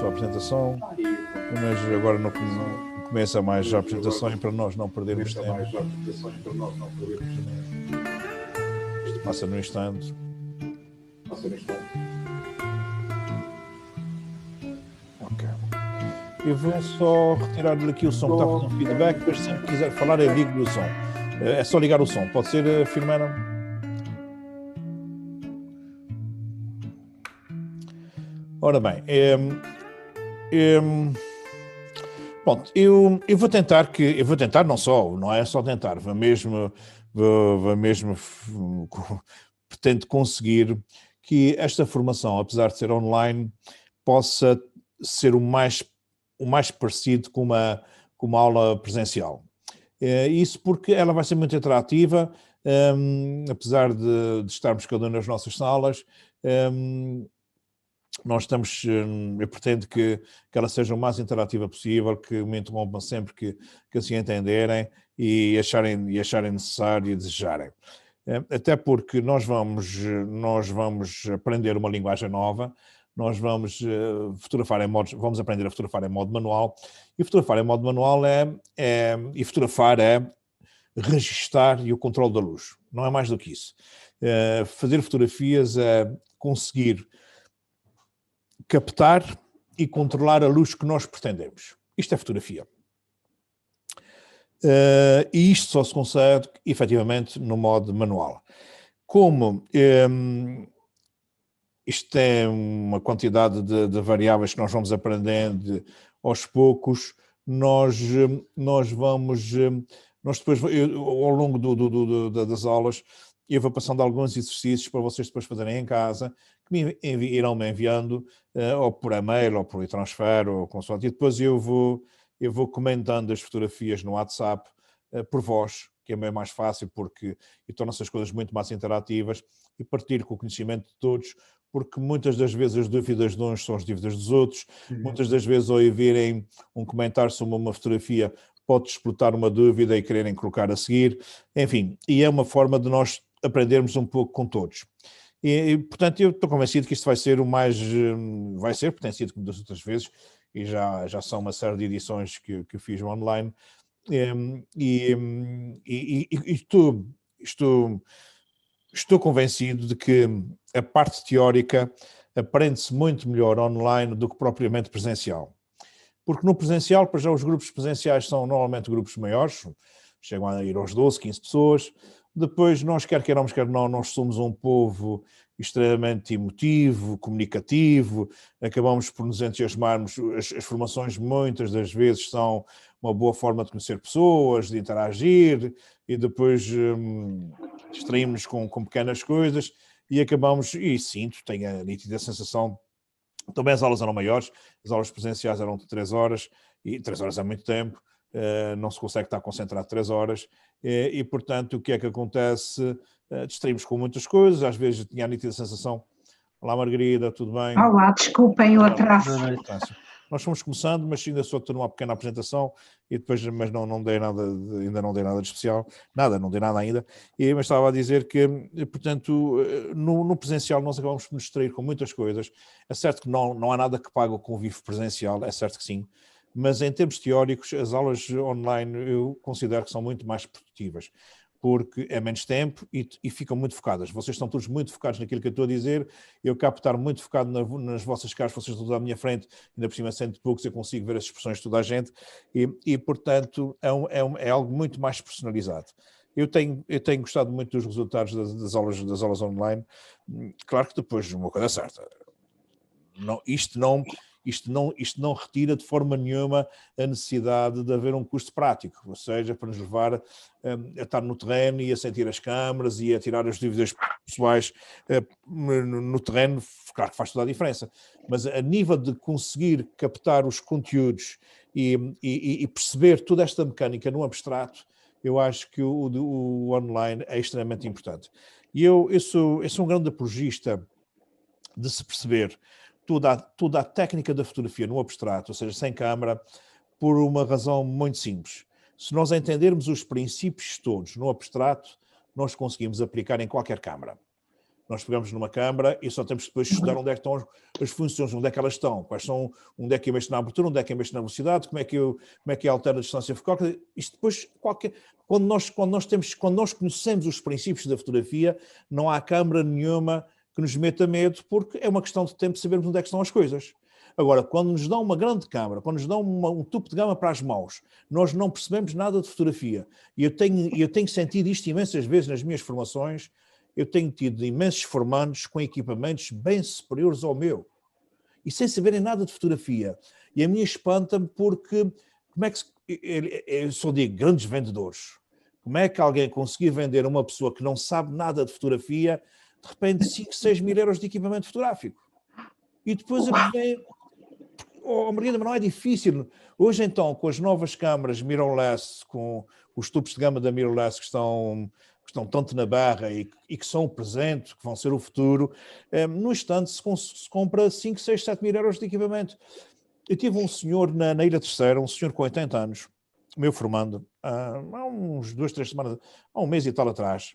sua apresentação, mas agora não começa mais a apresentação e para nós não perdermos tempo. Isto passa no instante. Ok. Eu vou só retirar-lhe aqui o som que está a fazer um feedback, depois sempre quiser falar eu ligo-lhe o som. É só ligar o som. Pode ser, Filomena? Ora bem, pronto, eu vou tentar não é só tentar, vou mesmo pretendo conseguir que esta formação, apesar de ser online, possa ser o mais parecido com uma aula presencial. Isso porque ela vai ser muito interativa, apesar de estarmos cada um nas nossas salas. Eu pretendo que ela seja o mais interativa possível, que me interrompam sempre que assim entenderem e acharem necessário e desejarem. Até porque nós vamos aprender uma linguagem nova, nós vamos aprender a fotografar em modo manual, e fotografar em modo manual é registar e o controle da luz. Não é mais do que isso. Fazer fotografias é conseguir captar e controlar a luz que nós pretendemos. Isto é fotografia. E isto só se consegue, efetivamente, no modo manual. Como isto é uma quantidade de variáveis que nós vamos aprendendo aos poucos, nós depois, ao longo das aulas, eu vou passando alguns exercícios para vocês depois fazerem em casa, que irão me enviando, ou por e-mail, ou por e-transfer, ou consoante. E depois eu vou comentando as fotografias no WhatsApp por voz, que é bem mais fácil, porque torna-se as coisas muito mais interativas, e partilho com o conhecimento de todos, porque muitas das vezes as dúvidas de uns são as dúvidas dos outros, muitas das vezes ao virem um comentário sobre uma fotografia, pode explotar uma dúvida e quererem colocar a seguir, enfim, e é uma forma de nós aprendermos um pouco com todos. E portanto, eu estou convencido que isto vai ser porque tem sido como das outras vezes, e já são uma série de edições que fiz online, estou convencido de que a parte teórica aprende-se muito melhor online do que propriamente presencial. Porque no presencial, para já os grupos presenciais são normalmente grupos maiores, chegam a ir aos 12, 15 pessoas. Depois, nós, quer queiramos, quer não, nós somos um povo extremamente emotivo, comunicativo, acabamos por nos entusiasmarmos. As formações muitas das vezes são uma boa forma de conhecer pessoas, de interagir, e depois distraímos com pequenas coisas e acabamos, e sinto, tenho a nítida sensação. Também as aulas eram maiores, as aulas presenciais eram de 3 horas, e 3 horas é muito tempo, não se consegue estar concentrado 3 horas, e portanto o que é que acontece? Distraímos com muitas coisas, às vezes tinha a nítida sensação, olá Margarida, tudo bem? Olá, desculpem o atraso. Nós fomos começando, mas ainda só estou numa pequena apresentação, e depois, mas não dei nada, ainda não dei nada de especial, não dei nada ainda, mas estava a dizer que, portanto, no presencial nós acabamos por nos distrair com muitas coisas. É certo que não há nada que pague o convívio presencial, é certo que sim, mas em termos teóricos, as aulas online eu considero que são muito mais produtivas, porque é menos tempo e ficam muito focadas. Vocês estão todos muito focados naquilo que eu estou a dizer, eu acabo de estar muito focado nas vossas caras, vocês estão todos à minha frente, ainda por cima sendo poucos, eu consigo ver as expressões de toda a gente, e portanto, é algo muito mais personalizado. Eu tenho gostado muito dos resultados das aulas online. Claro que depois, uma coisa é certa, isto não retira de forma nenhuma a necessidade de haver um custo prático, ou seja, para nos levar a estar no terreno e a sentir as câmaras e a tirar as dúvidas pessoais no terreno, claro que faz toda a diferença. Mas a nível de conseguir captar os conteúdos e perceber toda esta mecânica no abstrato, eu acho que o online é extremamente importante. E eu sou um grande apologista de se perceber toda a técnica da fotografia no abstrato, ou seja, sem câmara, por uma razão muito simples. Se nós entendermos os princípios todos no abstrato, nós conseguimos aplicar em qualquer câmara. Nós pegamos numa câmara e só temos que depois estudar onde é que estão as funções, onde é que elas estão, quais são, onde é que eu mexo na abertura, onde é que eu mexo na velocidade, como é que eu altero a distância focal. Isto depois, quando nós conhecemos os princípios da fotografia, não há câmara nenhuma que nos meta medo, porque é uma questão de tempo de sabermos onde é que estão as coisas. Agora, quando nos dão uma grande câmara, quando nos dão um topo de gama para as mãos, nós não percebemos nada de fotografia. E eu tenho sentido isto imensas vezes nas minhas formações. Eu tenho tido imensos formandos com equipamentos bem superiores ao meu e sem saberem nada de fotografia. E a mim espanta-me porque, como é que eu só digo grandes vendedores, como é que alguém conseguir vender a uma pessoa que não sabe nada de fotografia, de repente 5, 6 mil euros de equipamento fotográfico? E depois vem... Margarida, mas não é difícil. Hoje então, com as novas câmaras mirrorless, com os tubos de gama da mirrorless que estão tanto na barra e que são o presente, que vão ser o futuro, no instante se compra 5, 6, 7 mil euros de equipamento. Eu tive um senhor na Ilha Terceira, um senhor com 80 anos, meu formando, há uns 2, 3 semanas, há um mês e tal atrás.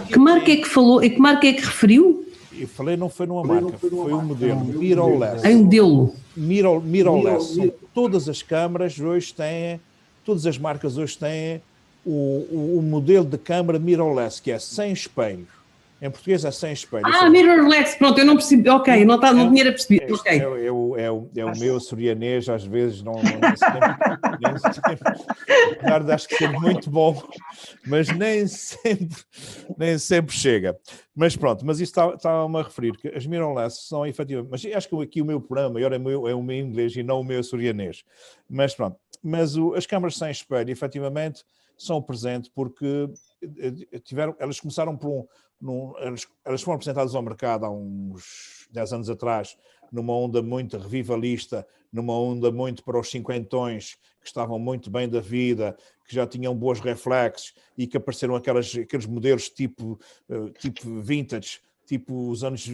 Que marca é que falou e que marca é que referiu? Eu falei, não foi numa marca, foi um modelo, mirrorless. É um modelo. Mirrorless. Todas as câmaras hoje têm, todas as marcas hoje têm o modelo de câmara mirrorless, que é sem espelho. Em português é sem espelho. Mirrorless, pronto, eu não percebi. Ok, não tinha percebido. Okay. É o meu açorianês, às vezes, nem sempre, acho que ser muito bom, mas nem sempre chega. Mas pronto, mas isso está-me a referir, que as mirrorless são efetivamente, mas acho que aqui o meu problema maior é o meu inglês e não o meu açorianês. Mas pronto, as câmaras sem espelho, efetivamente, são o presente porque elas começaram por elas foram apresentadas ao mercado há uns 10 anos atrás, numa onda muito revivalista, numa onda muito para os cinquentões, que estavam muito bem da vida, que já tinham bons reflexos e que apareceram aqueles modelos tipo vintage, tipo os anos,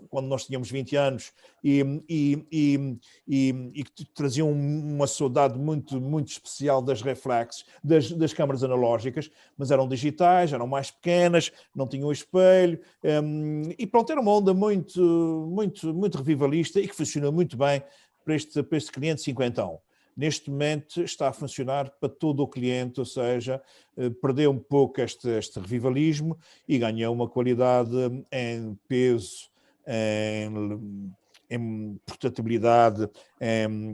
quando nós tínhamos 20 anos, e que traziam uma saudade muito, muito especial das reflexes, das câmaras analógicas, mas eram digitais, eram mais pequenas, não tinham espelho, e pronto, era uma onda muito, muito, muito revivalista e que funcionou muito bem para este cliente cinquentão. Neste momento está a funcionar para todo o cliente, ou seja, perdeu um pouco este revivalismo e ganhou uma qualidade em peso, em portabilidade,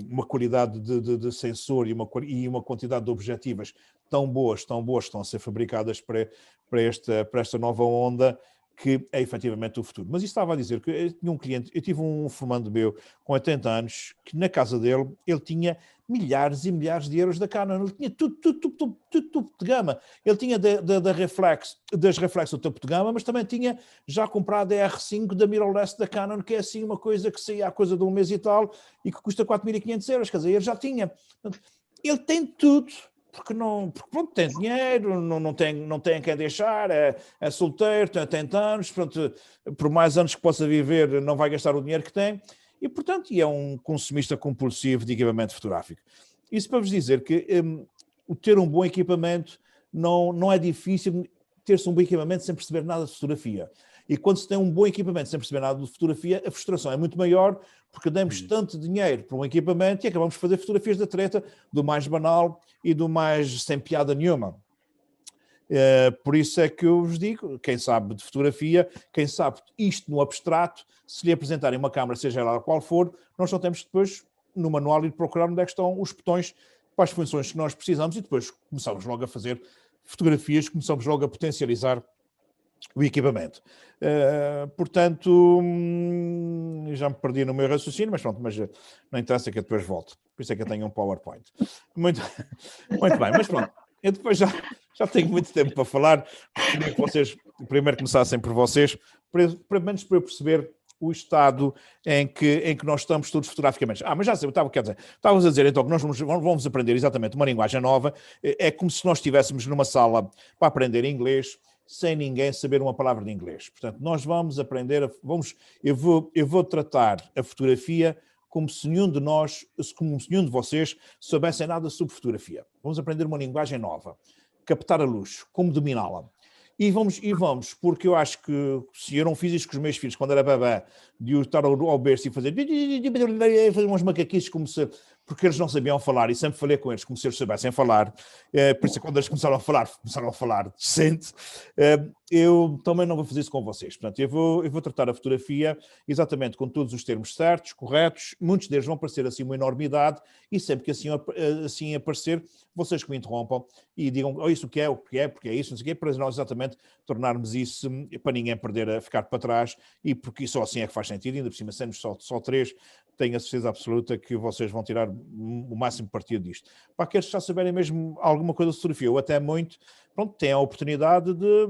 uma qualidade de sensor e uma quantidade de objetivas tão boas, estão a ser fabricadas para esta nova onda, que é efetivamente o futuro. Mas isso estava a dizer que eu tinha um cliente, eu tive um formando meu com 80 anos, que na casa dele, ele tinha milhares e milhares de euros da Canon, ele tinha tudo de gama. Ele tinha das reflex do topo de gama, mas também tinha já comprado a R5 da mirrorless da Canon, que é assim uma coisa que saía a coisa de um mês e tal, e que custa 4.500 euros, quer dizer, ele já tinha. Ele tem tudo. Porque pronto, tem dinheiro, não tem quem deixar, é solteiro, tem 80 anos, portanto, por mais anos que possa viver, não vai gastar o dinheiro que tem, e portanto é um consumista compulsivo de equipamento fotográfico. Isso para vos dizer que ter um bom equipamento não é difícil ter-se um bom equipamento sem perceber nada de fotografia. E quando se tem um bom equipamento sem perceber nada de fotografia, a frustração é muito maior, porque damos tanto dinheiro para um equipamento e acabamos de fazer fotografias da treta, do mais banal e do mais sem piada nenhuma. Por isso é que eu vos digo, quem sabe de fotografia, quem sabe isto no abstrato, se lhe apresentarem uma câmara, seja ela qual for, nós só temos depois, no manual, ir procurar onde é que estão os botões para as funções que nós precisamos e depois começamos logo a fazer fotografias, começamos logo a potencializar o equipamento. Portanto, já me perdi no meu raciocínio, mas pronto, mas não interessa que eu depois volto. Por isso é que eu tenho um PowerPoint. Muito bem, mas pronto. Eu depois já tenho muito tempo para falar. Queria que vocês primeiro começassem por vocês, pelo menos para eu perceber o estado em que nós estamos todos fotograficamente. Mas já sei, estavas a dizer então que nós vamos aprender exatamente uma linguagem nova. É como se nós estivéssemos numa sala para aprender inglês, sem ninguém saber uma palavra de inglês. Portanto, nós vamos aprender, eu vou tratar a fotografia como se nenhum de vocês soubessem nada sobre fotografia. Vamos aprender uma linguagem nova, captar a luz, como dominá-la. E vamos, porque eu acho que se eu não fiz isto com os meus filhos quando era bebê, de eu estar ao berço e fazer uns macaquitos como se... Porque eles não sabiam falar e sempre falei com eles como se eles soubessem falar. Por isso, quando eles começaram a falar decente, eu também não vou fazer isso com vocês. Portanto, eu vou tratar a fotografia exatamente com todos os termos certos, corretos. Muitos deles vão parecer assim uma enormidade e sempre que assim aparecer, vocês que me interrompam e digam isso o que é, porque é isso, não sei o quê, para nós exatamente tornarmos isso, para ninguém ficar para trás, e porque só assim é que faz sentido, ainda por cima, sendo só 3, tenho a certeza absoluta que vocês vão tirar o máximo partido disto. Para aqueles que já saberem mesmo alguma coisa de fotografia, ou até muito, pronto, têm a oportunidade de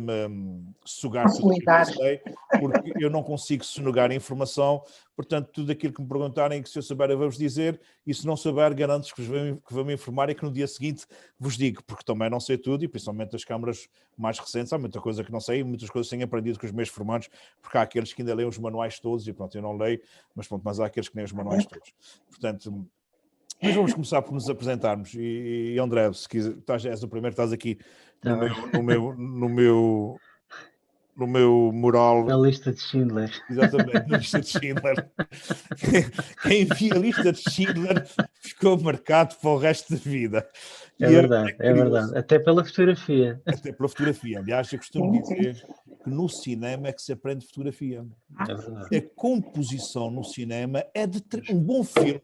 me sugar tudo aquilo que eu sei, porque eu não consigo sonegar a informação, portanto, tudo aquilo que me perguntarem, que se eu souber eu vou-vos dizer, e se não souber, garanto-vos que vou me informar e que no dia seguinte vos digo, porque também não sei tudo, e principalmente as câmaras mais recentes, há muita coisa que não sei, muitas coisas tenho aprendido com os meus formandos, porque há aqueles que ainda leem os manuais todos, e pronto, eu não leio, mas há aqueles que leem os manuais todos. Portanto... Mas vamos começar por nos apresentarmos. E André, se quiser, és o primeiro, estás aqui no meu mural. A lista de Schindler. Exatamente, na lista de Schindler. Quem via a lista de Schindler ficou marcado para o resto da vida. É verdade, é verdade. Até pela fotografia. Até pela fotografia. Aliás, eu costumo dizer que no cinema é que se aprende fotografia. É verdade. A composição no cinema é de um bom filme.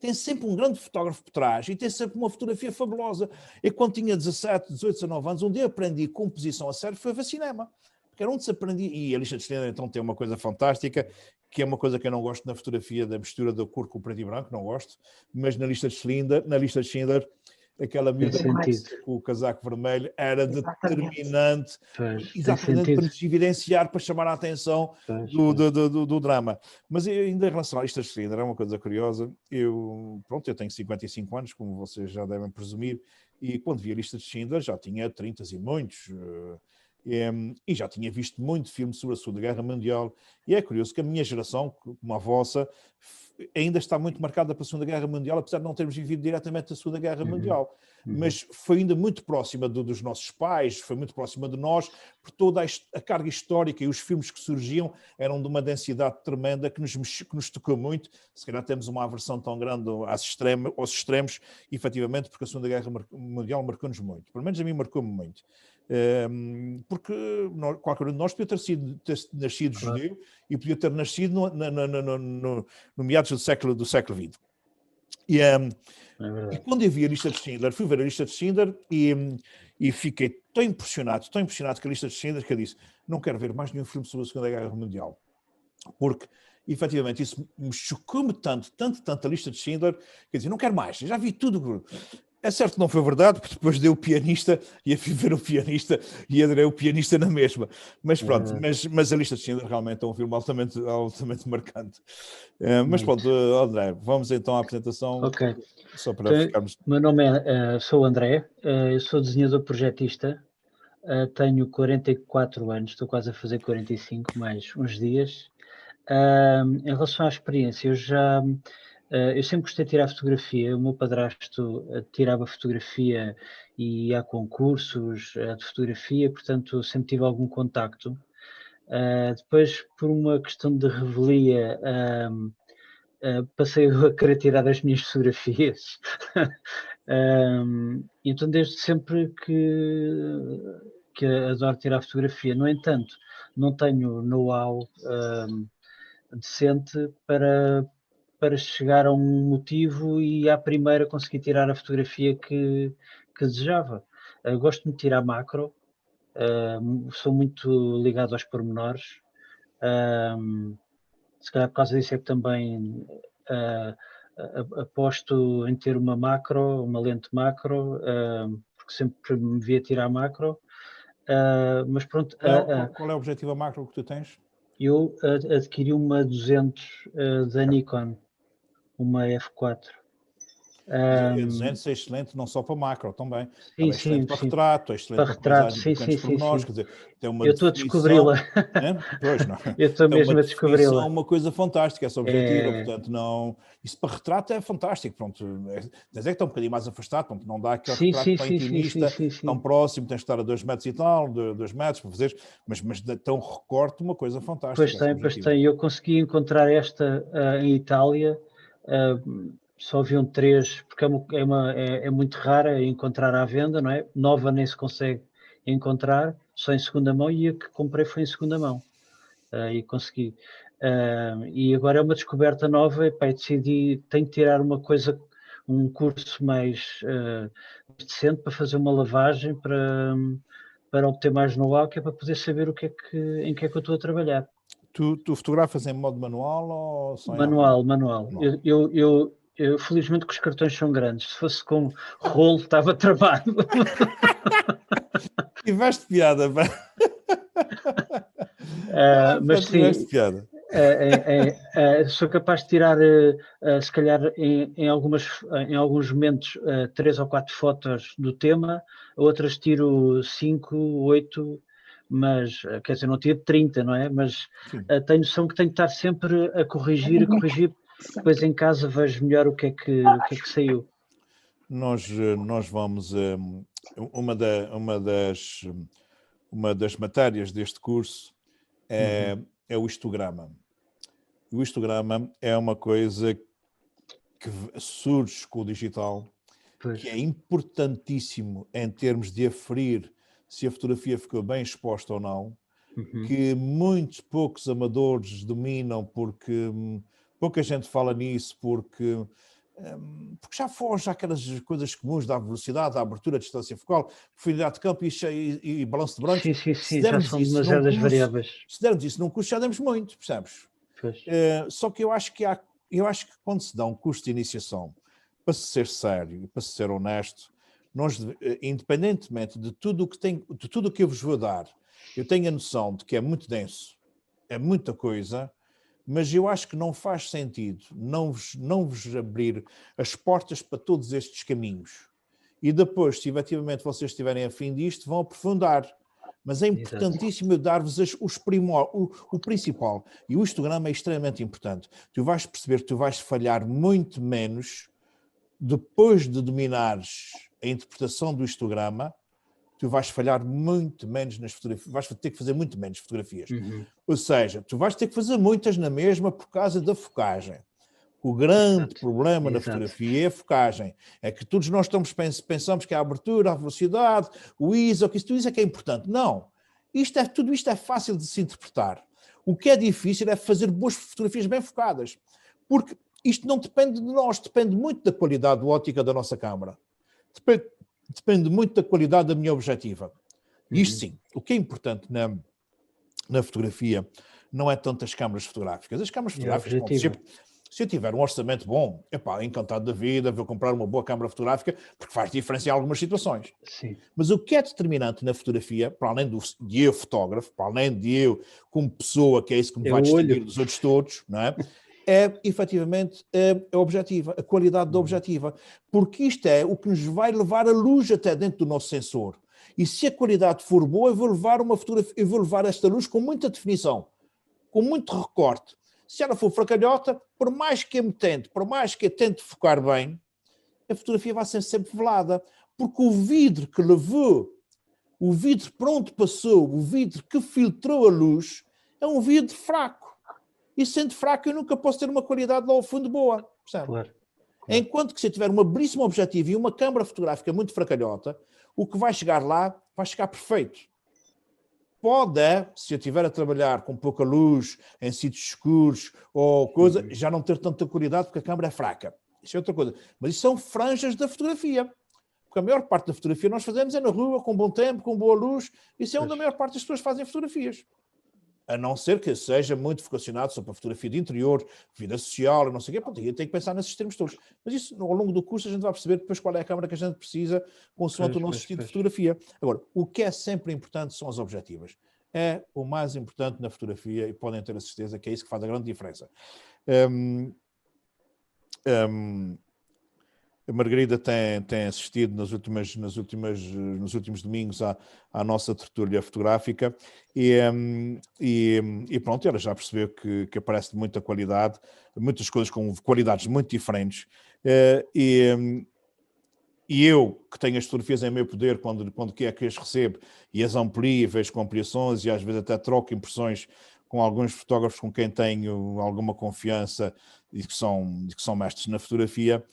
Tem sempre um grande fotógrafo por trás e tem sempre uma fotografia fabulosa. Eu, quando tinha 17, 18, 19 anos, onde eu aprendi composição a sério foi ver cinema. Porque era onde se aprendia. E a lista de Schindler, então, tem uma coisa fantástica, que é uma coisa que eu não gosto na fotografia, da mistura da cor com o preto e branco, não gosto. Mas na lista de Schindler, aquela miúda com o casaco vermelho era determinante, exatamente para nos evidenciar, para chamar a atenção do drama. Mas ainda em relação à lista de Schindler, é uma coisa curiosa. Eu tenho 55 anos, como vocês já devem presumir, e quando vi a lista de Schindler já tinha 30 e muitos, e já tinha visto muito filme sobre a Segunda Guerra Mundial, e é curioso que a minha geração, como a vossa, ainda está muito marcada pela Segunda Guerra Mundial, apesar de não termos vivido diretamente da Segunda Guerra Mundial, mas foi ainda muito próxima dos nossos pais, foi muito próxima de nós, por toda a carga histórica, e os filmes que surgiam eram de uma densidade tremenda que nos tocou muito. Se calhar temos uma aversão tão grande aos extremos, efetivamente, porque a Segunda Guerra Mundial marcou-nos muito. Pelo menos a mim marcou-me muito. Porque qualquer um de nós podia ter nascido judeu e podia ter nascido no meados do século XX. E quando eu vi a lista de Schindler, fui ver a lista de Schindler e fiquei tão impressionado com a lista de Schindler, que eu disse, não quero ver mais nenhum filme sobre a Segunda Guerra Mundial. Porque, efetivamente, isso me chocou-me tanto a lista de Schindler, que eu disse, não quero mais, já vi tudo. É certo que não foi verdade, porque depois dei o pianista e a fui ver o pianista e adorei o pianista na mesma. Mas pronto, mas a lista de Schindler realmente é um filme altamente marcante. Mas pronto, André, vamos então à apresentação. Ok. Só para ficarmos... Meu nome sou o André, eu sou desenhador projetista, tenho 44 anos, estou quase a fazer 45, mais uns dias. Em relação à experiência, eu sempre gostei de tirar fotografia. O meu padrasto tirava fotografia e ia a concursos de fotografia, portanto sempre tive algum contacto. Depois, por uma questão de revelia, passei a querer tirar as minhas fotografias. Então desde sempre que adoro tirar fotografia. No entanto, não tenho know-how decente para chegar a um motivo e à primeira conseguir tirar a fotografia que desejava. Gosto de tirar macro, sou muito ligado aos pormenores, se calhar por causa disso é que também aposto em ter uma lente macro, porque sempre me via tirar macro, mas pronto. Qual é o objetivo a macro que tu tens? Eu adquiri uma 200 da Nikon, uma F4. E a 200 é excelente não só para macro também. Sim, É excelente sim, para sim. retrato, é excelente para retrato, paisagem, sim, pequenos sim, sim, pormenores, sim. quer dizer, tem uma Eu estou a definição. descobri-la. Pois não. Eu estou Tem uma mesmo a definição, descobri-la. uma coisa fantástica, essa objetiva, É, portanto, não. Isso para retrato é fantástico, pronto. Mas é que está um bocadinho mais afastado, pronto, não dá aquele sim, retrato sim, tão sim, sim, sim, intimista, sim, tão sim. próximo, tens de estar a 2 metros e tal, 2 metros para fazer, mas tão recorte, uma coisa fantástica, essa Pois objetiva. tem. Eu consegui encontrar esta em Itália, só vi um 3, porque é muito rara encontrar à venda, não é? Nova nem se consegue encontrar, só em segunda mão, e a que comprei foi em segunda mão. E consegui. E agora é uma descoberta nova, e pá, decidi, tenho que tirar um curso mais decente para fazer uma lavagem, para obter mais know-how, que é para poder saber em que é que eu estou a trabalhar. Tu fotografas em modo manual ou só em Manual. Manual. Eu, felizmente que os cartões são grandes, se fosse com rolo estava travado. Tiveste piada, pá. Mas Tiveste sim, piada. sou capaz de tirar, se calhar, em alguns momentos, 3 ou 4 fotos do tema, outras tiro 5, 8, mas, quer dizer, não tiro 30, não é? Mas tenho noção que tenho que estar sempre a corrigir, depois em casa vejo melhor o que é que saiu. Nós vamos. Uma das matérias deste curso é o histograma. O histograma é uma coisa que surge com o digital, que é importantíssimo em termos de aferir se a fotografia ficou bem exposta ou não, que poucos amadores dominam, porque pouca gente fala nisso, porque já foge aquelas coisas comuns da velocidade, da abertura, distância focal, profundidade de campo e balanço de brancos. Sim, já são demasiadas variáveis. Se dermos isso num curso, já demos muito, percebes? Só que eu acho que quando se dá um curso de iniciação, para se ser sério, para se ser honesto, nós, independentemente de tudo o que eu vos vou dar, eu tenho a noção de que é muito denso, é muita coisa, mas eu acho que não faz sentido não vos abrir as portas para todos estes caminhos. E depois, se efetivamente vocês estiverem a fim disto, vão aprofundar. Mas é importantíssimo eu dar-vos o principal. E o histograma é extremamente importante. Tu vais perceber que tu vais falhar muito menos depois de dominares a interpretação do histograma. Tu vais falhar muito menos nas fotografias, vais ter que fazer muito menos fotografias. Ou seja, tu vais ter que fazer muitas na mesma por causa da focagem. O grande problema na fotografia é a focagem. É que todos nós pensamos que a abertura, a velocidade, o ISO, que tudo isso é que é importante. Não. Tudo isto é fácil de se interpretar. O que é difícil é fazer boas fotografias bem focadas. Porque isto não depende de nós, depende muito da qualidade óptica da nossa câmara. Depende muito da qualidade da minha objetiva. Isto sim, o que é importante na fotografia não é tanto as câmaras fotográficas. As câmaras fotográficas, se eu tiver um orçamento bom, encantado da vida, vou comprar uma boa câmara fotográfica, porque faz diferença em algumas situações. Sim. Mas o que é determinante na fotografia, para além de eu fotógrafo, para além de eu como pessoa, que é isso que me vai distinguir dos outros todos, não é? É efetivamente a objetiva, a qualidade da objetiva, porque isto é o que nos vai levar a luz até dentro do nosso sensor. E se a qualidade for boa, eu vou levar esta luz com muita definição, com muito recorte. Se ela for fracalhota, por mais que eu tente focar bem, a fotografia vai ser sempre velada, porque o vidro que levou, o vidro por onde passou, o vidro que filtrou a luz, é um vidro fraco. E sendo fraco, eu nunca posso ter uma qualidade lá ao fundo boa. Claro. Enquanto que se eu tiver uma belíssima objetiva e uma câmara fotográfica muito fracalhota, o que vai chegar lá vai chegar perfeito. Pode, se eu estiver a trabalhar com pouca luz, em sítios escuros ou coisa, já não ter tanta qualidade porque a câmara é fraca. Isso é outra coisa. Mas isso são franjas da fotografia. Porque a maior parte da fotografia nós fazemos é na rua, com bom tempo, com boa luz. Isso é onde a maior parte das pessoas fazem fotografias. A não ser que seja muito focacionado só para fotografia de interior, vida social, não sei o quê. Pronto, eu tenho que pensar nesses termos todos. Mas isso, ao longo do curso, a gente vai perceber depois qual é a câmara que a gente precisa, consoante o nosso estilo de fotografia. Agora, o que é sempre importante são as objetivas. É o mais importante na fotografia e podem ter a certeza que é isso que faz a grande diferença. A Margarida tem assistido nos últimos domingos à nossa tertúlia fotográfica e pronto, ela já percebeu que aparece de muita qualidade, muitas coisas com qualidades muito diferentes. E eu, que tenho as fotografias em meu poder, quando quer que as recebo e as amplio, vejo com ampliações e às vezes até troco impressões com alguns fotógrafos com quem tenho alguma confiança e que são mestres na fotografia,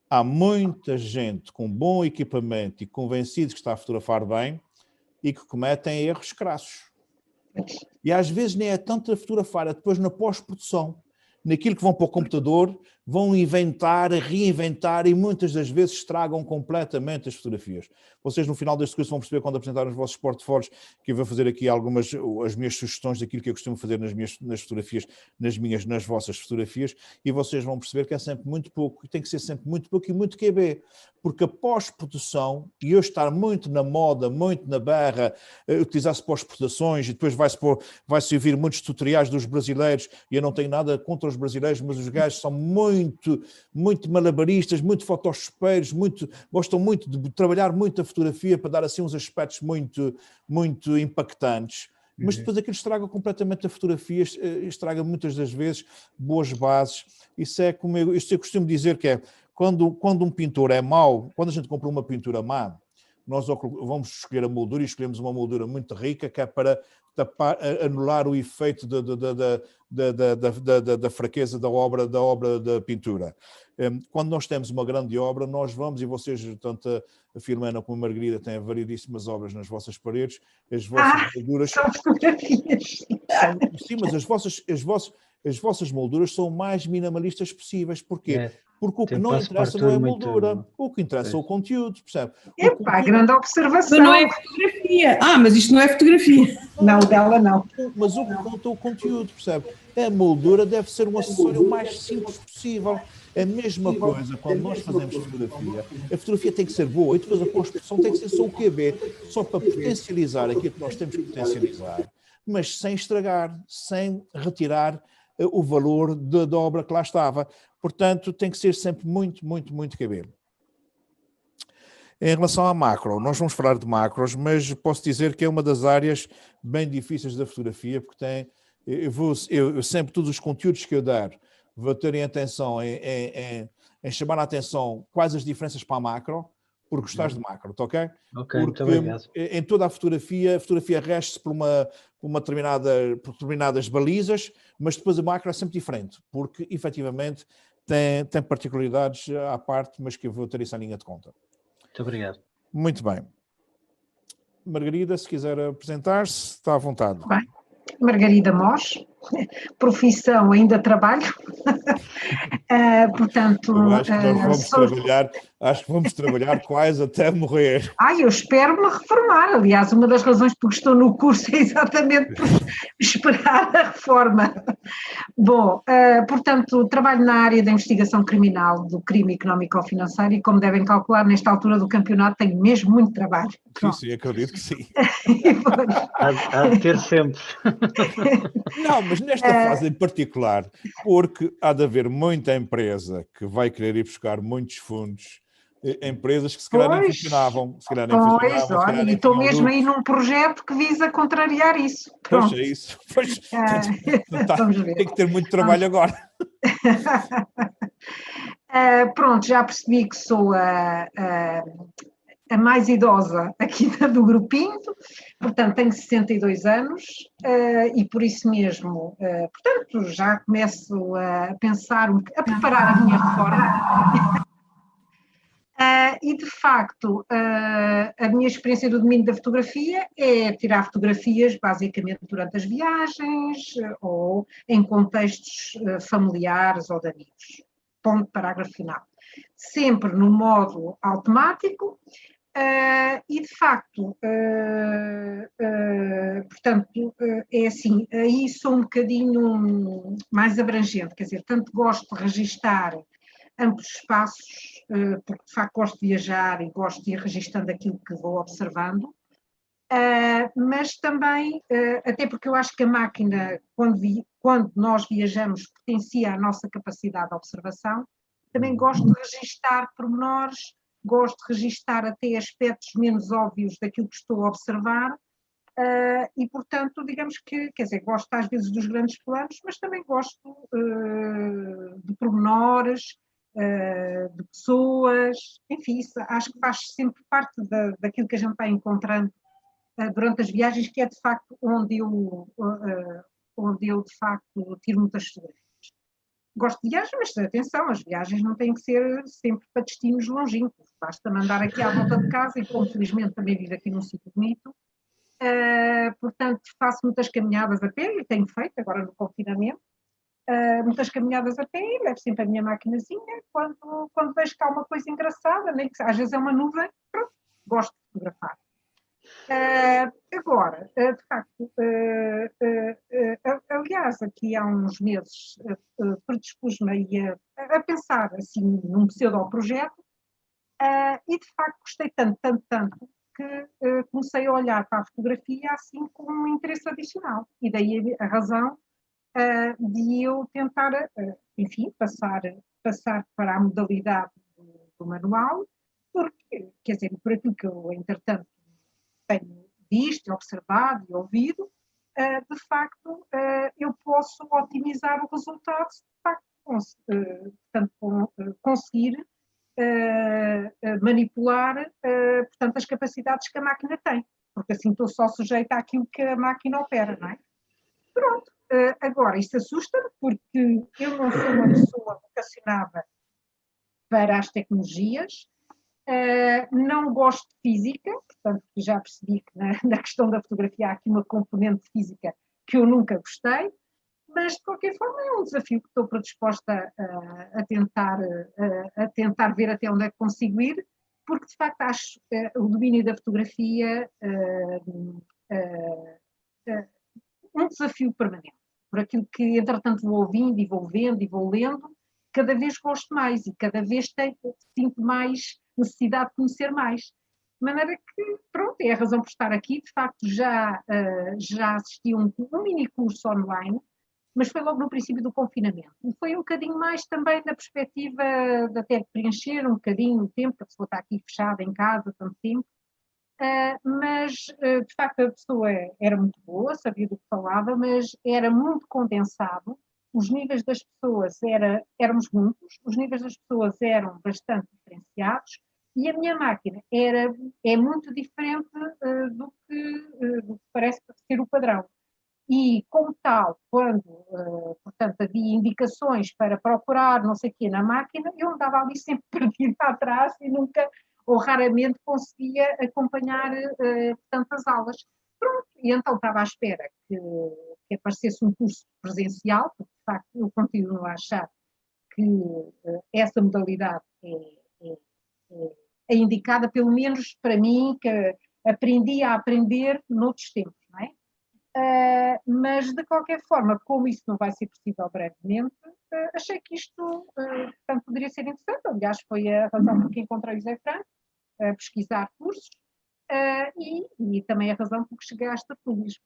há muita gente com bom equipamento e convencidos que está a fotografar bem e que cometem erros crassos. E às vezes nem é tanto a fotografar, é depois na pós-produção. Naquilo que vão para o computador, vão inventar, reinventar e muitas das vezes estragam completamente as fotografias. Vocês no final deste curso vão perceber quando apresentarem os vossos portfólios que eu vou fazer aqui as minhas sugestões daquilo que eu costumo fazer nas fotografias, nas vossas fotografias, e vocês vão perceber que é sempre muito pouco, e tem que ser sempre muito pouco e muito QB, porque a pós-produção, e eu estar muito na moda, muito na berra, utilizar-se pós-produções e depois vai-se ouvir muitos tutoriais dos brasileiros, e eu não tenho nada contra os brasileiros, mas os gajos são muito, muito malabaristas, muito fotospeiros, gostam muito de trabalhar muito a fotografia para dar assim uns aspectos muito, muito impactantes. Mas depois aquilo estraga completamente a fotografia, estraga muitas das vezes boas bases. Isso é como eu costumo dizer que é, quando um pintor é mau, quando a gente compra uma pintura má, nós vamos escolher a moldura e escolhemos uma moldura muito rica que é para anular o efeito da fraqueza da obra da pintura. Quando nós temos uma grande obra, nós vamos, e vocês, tanto a Filomena como a Margarida têm variedíssimas obras nas vossas paredes, as vossas molduras... São fotografias. Sim, mas as vossas molduras são o mais minimalistas possíveis. Porquê? Porque o que não interessa não é a moldura, o que interessa é o conteúdo, percebe? Epá, grande observação. Mas não é fotografia. Mas isto não é fotografia. Não, dela não. Mas o que conta é o conteúdo, percebe? A moldura deve ser um acessório o mais simples possível. É a mesma coisa quando nós fazemos fotografia. A fotografia tem que ser boa e depois a pós-produção tem que ser só o QB, só para potencializar aquilo que nós temos que potencializar, mas sem estragar, sem retirar o valor da obra que lá estava. Portanto, tem que ser sempre muito, muito, muito QB. Em relação à macro, nós vamos falar de macros, mas posso dizer que é uma das áreas bem difíceis da fotografia, porque eu sempre, todos os conteúdos que eu der, vou ter em atenção, em chamar a atenção quais as diferenças para a macro, por gostares de macro, tá ok? Ok, muito obrigado. Em toda a fotografia rege-se por determinadas balizas, mas depois a macro é sempre diferente, porque efetivamente tem particularidades à parte, mas que eu vou ter isso à linha de conta. Muito obrigado. Muito bem. Margarida, se quiser apresentar-se, está à vontade. Bem, Margarida Mós, profissão ainda trabalho, portanto... Eu acho que vamos trabalhar quase até morrer. Eu espero-me reformar. Aliás, uma das razões por que estou no curso é exatamente por esperar a reforma. Bom, portanto, trabalho na área da investigação criminal, do crime económico-financeiro e, como devem calcular, nesta altura do campeonato tenho mesmo muito trabalho. Sim, acredito que sim. Há de ter sempre. Não, mas nesta fase em particular, porque há de haver muita empresa que vai querer ir buscar muitos fundos, empresas que se calhar nem funcionavam. E estou mesmo aí num projeto que visa contrariar isso. Pronto. Pois é isso. Pois, vamos ver. Tem que ter muito trabalho agora. Pronto, já percebi que sou a mais idosa aqui do grupinho, portanto tenho 62 anos e por isso mesmo, portanto já começo a pensar, a preparar a minha reforma. E de facto, a minha experiência do domínio da fotografia é tirar fotografias basicamente durante as viagens ou em contextos familiares ou de amigos. Ponto, parágrafo final. Sempre no modo automático. E de facto, portanto, é assim, aí sou um bocadinho mais abrangente, quer dizer, tanto gosto de registar amplos espaços, porque de facto gosto de viajar e gosto de ir registando aquilo que vou observando, mas também, até porque eu acho que a máquina, quando nós viajamos, potencia a nossa capacidade de observação, também gosto de registar pormenores, gosto de registar até aspectos menos óbvios daquilo que estou a observar, e, portanto, digamos que, quer dizer, gosto às vezes dos grandes planos, mas também gosto de pormenores, de pessoas, enfim, isso acho que faz sempre parte daquilo que a gente vai encontrando durante as viagens, que é de facto onde eu de facto tiro muitas fotografias. Gosto de viagens, mas atenção, as viagens não têm que ser sempre para destinos longínquos, basta mandar aqui à volta de casa, e como felizmente também vivo aqui num sítio bonito, portanto faço muitas caminhadas a pé, e tenho feito agora no confinamento, muitas caminhadas a pé, e levo sempre a minha maquinazinha, quando vejo que há uma coisa engraçada, nem que às vezes é uma nuvem, pronto, gosto de fotografar. Agora, de facto, aliás, aqui há uns meses predispus-me a pensar assim num pseudo-projeto, e de facto gostei tanto que comecei a olhar para a fotografia assim com um interesse adicional, e daí a razão de eu tentar, enfim, passar para a modalidade do manual, porque, quer dizer, por aquilo que eu, entretanto, tenho visto, observado e ouvido, de facto, eu posso otimizar o resultado se de facto conseguir manipular, portanto, as capacidades que a máquina tem, porque assim estou só sujeita àquilo que a máquina opera, não é? Pronto, agora, isto assusta-me, porque eu não sou uma pessoa vocacionada para as tecnologias, não gosto de física, portanto já percebi que na questão da fotografia há aqui uma componente física que eu nunca gostei, mas de qualquer forma é um desafio que estou predisposta a tentar ver até onde é que consigo ir, porque de facto acho o domínio da fotografia um desafio permanente, por aquilo que entretanto vou ouvindo e vou vendo e vou lendo, cada vez gosto mais e cada vez sinto mais necessidade de conhecer mais. De maneira que, pronto, é a razão por estar aqui. De facto, já assisti um mini curso online, mas foi logo no princípio do confinamento. E foi um bocadinho mais também na perspectiva de até preencher um bocadinho o tempo, porque a pessoa está aqui fechada em casa tanto tempo. Mas, de facto, a pessoa era muito boa, sabia do que falava, mas era muito condensado. Os níveis das pessoas éramos muitos, os níveis das pessoas eram bastante diferenciados, e a minha máquina é muito diferente do que parece ser o padrão. E, como tal, quando, portanto, havia indicações para procurar não sei o quê na máquina, eu andava ali sempre perdida atrás e nunca, ou raramente, conseguia acompanhar tantas aulas. Pronto, e então estava à espera que aparecesse um curso presencial, porque, de facto, eu continuo a achar que essa modalidade é indicada, pelo menos para mim, que aprendi a aprender noutros tempos, não é? Mas, de qualquer forma, como isso não vai ser possível brevemente, achei que isto portanto, poderia ser interessante. Aliás, foi a razão por que encontrei o José Franco, a pesquisar cursos, e também a razão por que cheguei às tertúlias.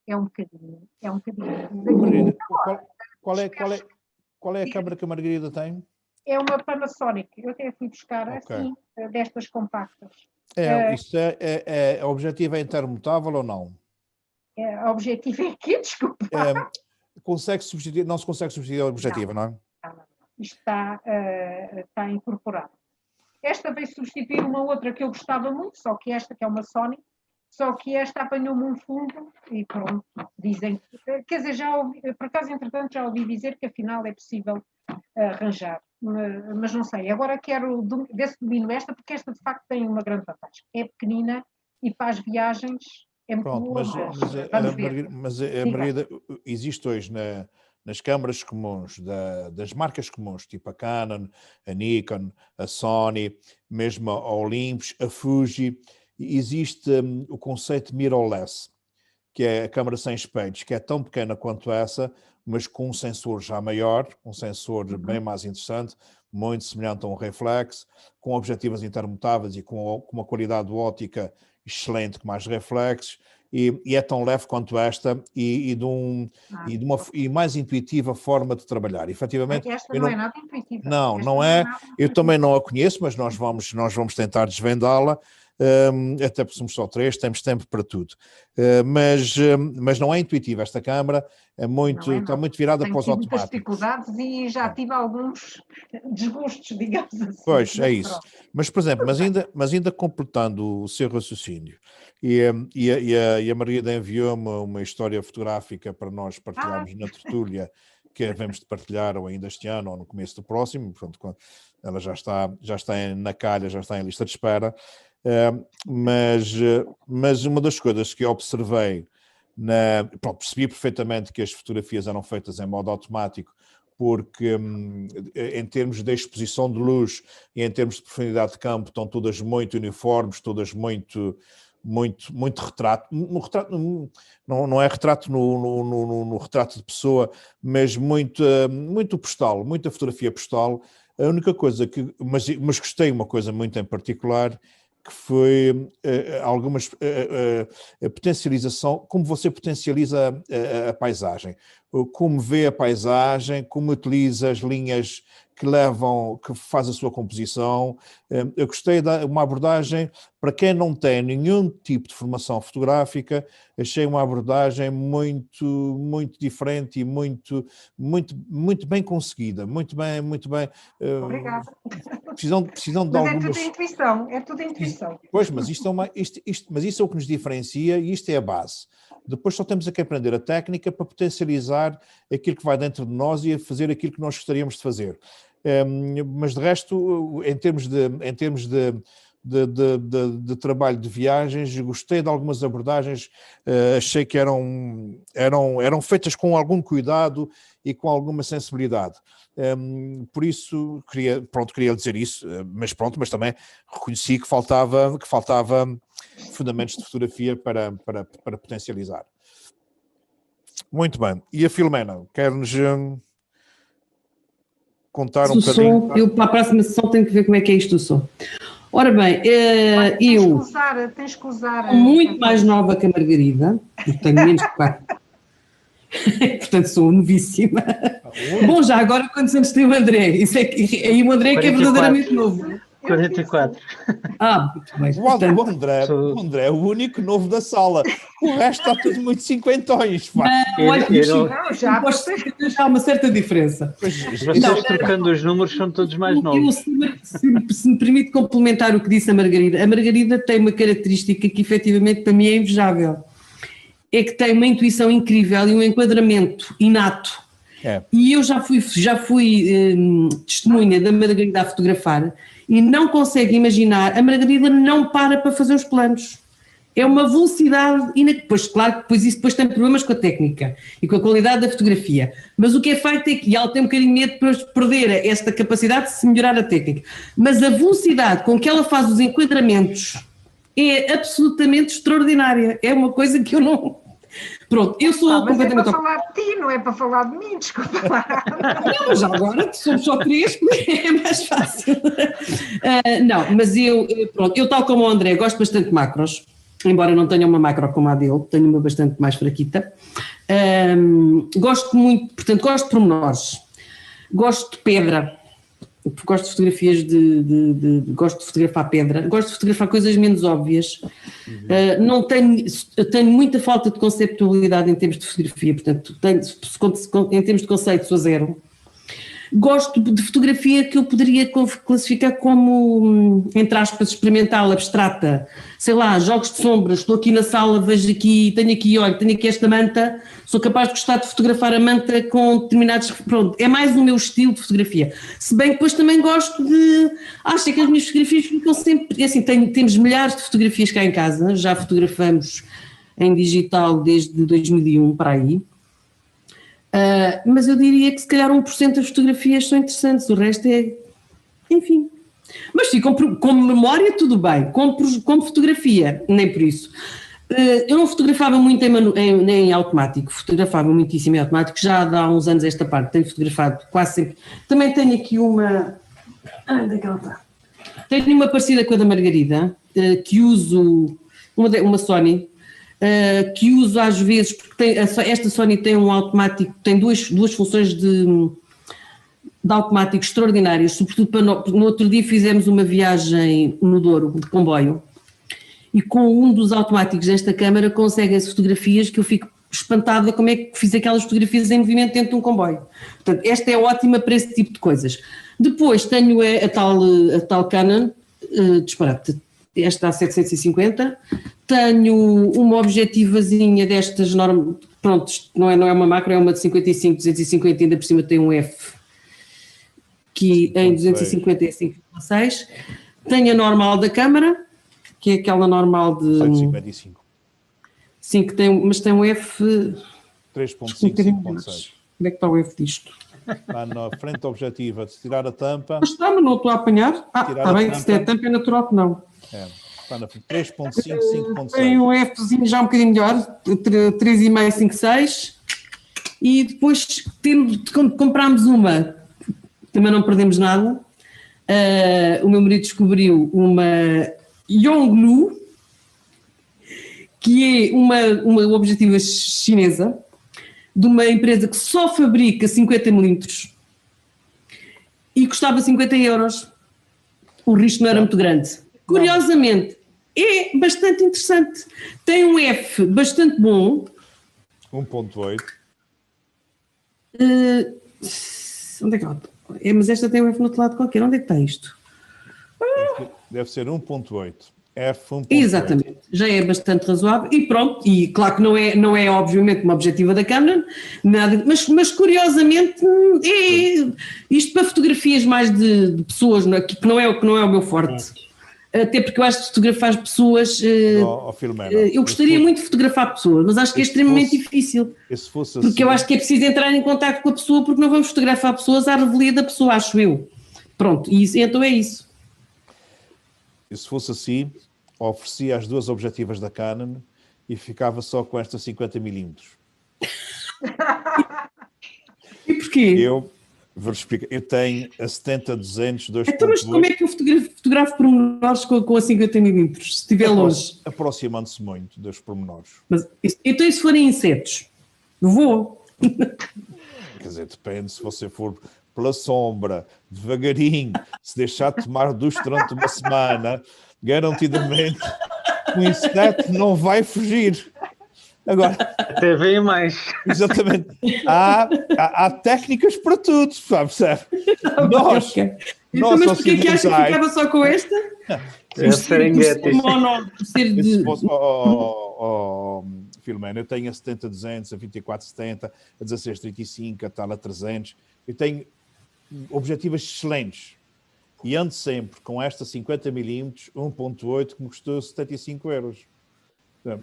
É um bocadinho. Margarida, qual é a câmara que a Margarida tem? É uma Panasonic. Eu até fui buscar assim, destas compactas. Isso o objetivo é intermutável ou não? O objetivo é que, desculpa. Consegue substituir, não se consegue substituir o objetivo, não é? Não. Isto está incorporado. Esta veio substituir uma outra que eu gostava muito, só que esta, que é uma Sony, só que esta apanhou-me um fundo e pronto, dizem que, quer dizer, já ouvi, por acaso, entretanto, já ouvi dizer que afinal é possível arranjar, mas não sei. Agora quero ver se domino esta, porque esta de facto tem uma grande vantagem. É pequenina e para as viagens é muito boa, mas a Margarida, existe hoje nas câmaras comuns, das marcas comuns, tipo a Canon, a Nikon, a Sony, mesmo a Olympus, a Fuji, existe o conceito de mirrorless, que é a câmara sem espelhos, que é tão pequena quanto essa, mas com um sensor já maior, um sensor bem mais interessante, muito semelhante a um reflex, com objetivas intermutáveis e com uma qualidade óptica excelente, com mais reflexos, e é tão leve quanto esta e mais intuitiva forma de trabalhar. Efetivamente, esta não é nada intuitiva. Não é. Eu também não a conheço, mas nós vamos tentar desvendá-la. Até porque somos só 3, temos tempo para tudo. Mas não é intuitiva. Esta câmara está muito virada para os automáticos. Tenho dificuldades e já tive alguns desgostos, digamos assim. Pois, é isso. Mas, por exemplo, mas ainda completando o seu raciocínio, e a Margarida enviou-me uma história fotográfica para nós partilharmos na tertúlia, que havemos de partilhar ou ainda este ano ou no começo do próximo, portanto, ela já está na calha, já está em lista de espera. Mas uma das coisas que eu observei, percebi perfeitamente que as fotografias eram feitas em modo automático, porque em termos de exposição de luz e em termos de profundidade de campo estão todas muito uniformes, todas muito retrato. Não é retrato no retrato de pessoa, mas muito postal, muita fotografia postal. A única coisa mas gostei uma coisa muito em particular, que foi algumas potencialização, como você potencializa a paisagem, como vê a paisagem, como utiliza as linhas que faz a sua composição. Eu gostei de uma abordagem, para quem não tem nenhum tipo de formação fotográfica, achei uma abordagem muito diferente e muito bem conseguida, muito bem. Obrigada. Precisam de algumas... É tudo intuição. Pois, mas isso é o que nos diferencia e isto é a base. Depois só temos que aprender a técnica para potencializar aquilo que vai dentro de nós e a fazer aquilo que nós gostaríamos de fazer. Mas de resto, em termos de trabalho de viagens, gostei de algumas abordagens, achei que eram feitas com algum cuidado e com alguma sensibilidade. Por isso, queria dizer isso, mas também reconheci que faltava fundamentos de fotografia para potencializar. Muito bem. E a Filomena, quer-nos contar um bocadinho? Eu para a próxima sessão tenho que ver como é que é isto do som. Ora bem, tens que usar muito mais nova que a Margarida, porque tenho menos de 4. Portanto, sou novíssima. Bom, já agora quantos anos tem o André? Aí o André 44. Que é verdadeiramente novo. 44. Muito bem. O André é o único novo da sala. O resto está tudo muito cinquentões. Já há uma certa diferença. Vocês trocando os números são todos mais novos. Se me permite complementar o que disse a Margarida tem uma característica que efetivamente para mim é invejável. É que tem uma intuição incrível e um enquadramento inato. E eu já fui testemunha da Margarida a fotografar e não consegue imaginar, a Margarida não para fazer os planos. É uma velocidade, depois, claro que isso depois tem problemas com a técnica e com a qualidade da fotografia, mas o que é facto é que ela tem um bocadinho medo de perder esta capacidade de se melhorar a técnica, mas a velocidade com que ela faz os enquadramentos é absolutamente extraordinária, é uma coisa que eu não... Pronto, eu sou completamente... Mas é para falar de ti, não é para falar de mim, desculpa lá. Não, mas agora somos só 3, é mais fácil. Não, mas eu tal como o André, gosto bastante de macros, embora não tenha uma macro como a dele, tenho uma bastante mais fraquita. Gosto muito, portanto, gosto de pormenores, gosto de pedra, gosto de fotografias gosto de fotografar pedra, gosto de fotografar coisas menos óbvias. Tenho muita falta de conceptualidade em termos de fotografia, portanto, em termos de conceito sou zero. Gosto de fotografia que eu poderia classificar como, entre aspas, experimental, abstrata. Sei lá, jogos de sombras, estou aqui na sala, tenho aqui esta manta, sou capaz de gostar de fotografar a manta com determinados... Pronto, é mais o meu estilo de fotografia. Se bem que depois também gosto de... Acho que as minhas fotografias ficam sempre... Assim, temos milhares de fotografias cá em casa, já fotografamos em digital desde 2001 para aí. Mas eu diria que se calhar 1% das fotografias são interessantes, o resto é, enfim. Mas sim, com memória tudo bem, com fotografia, nem por isso. Eu não fotografava muito em automático, fotografava muitíssimo em automático, já há uns anos esta parte, tenho fotografado quase sempre. Também tenho aqui uma... onde é que ela está? Tenho uma parecida com a da Margarida, que uso uma Sony, que uso às vezes, porque esta Sony tem um automático, tem duas funções de automático extraordinárias, sobretudo para no outro dia fizemos uma viagem no Douro, de comboio, e com um dos automáticos desta câmara conseguem-se fotografias que eu fico espantada como é que fiz aquelas fotografias em movimento dentro de um comboio. Portanto, esta é ótima para esse tipo de coisas. Depois tenho a tal Canon, disparate, esta A750, tenho uma objetivazinha destas, pronto, não é uma macro, é uma de 55, 250, ainda por cima tem um F, que em 250 é 5,6. Tenho a normal da câmara, que é aquela normal de... 155. Sim, mas tem um F... 3.5, 5.6. Onde é que está o F disto? Está na frente objetiva de tirar a tampa. Mas está, mas não estou a apanhar. Está bem, se tem a tampa é natural que não. Está na frente 3.5, 5.6. Tem um Fzinho já um bocadinho melhor, 3,5, 5, 6. E depois comprámos uma, também não perdemos nada. O meu marido descobriu uma Yongnuo, que é uma objetiva chinesa, de uma empresa que só fabrica 50mm e custava 50 euros. O risco não era muito grande. Curiosamente, é bastante interessante. Tem um F bastante bom. 1.8. Onde é que ela está? Mas esta tem um F no outro lado qualquer. Onde é que está isto? Deve ser 1.8. F1.8. Exatamente, já é bastante razoável e pronto, e claro que não é obviamente uma objetiva da Canon, nada, mas curiosamente isto para fotografias mais de pessoas, que não é o meu forte, até porque eu acho que fotografar pessoas, eu gostaria muito de fotografar pessoas, mas acho que é extremamente difícil, porque assim, eu acho que é preciso entrar em contato com a pessoa, porque não vamos fotografar pessoas à revelia da pessoa, acho eu. Pronto, então é isso. E se fosse assim, oferecia as duas objetivas da Canon e ficava só com esta 50mm. E porquê? Eu vou-lhe explicar. Eu tenho a 70-200 2.8. Então, mas como é que eu fotografo pormenores com a 50mm, se estiver longe? Aproximando-se muito dos pormenores. Mas, então, e se forem insetos? Vou. Quer dizer, depende, se você for pela sombra, devagarinho, se deixar de tomar ducha durante uma semana, garantidamente o inseto não vai fugir. Agora, até vem mais. Exatamente. Há técnicas para tudo, percebe? Nós mas porquê que acha que ficava só com esta? Filomena, eu tenho a 70-200, a 24-70, a 16-35, a tal a 300. Eu tenho objetivas excelentes e ando sempre com esta 50mm 1.8 que me custou 75 euros.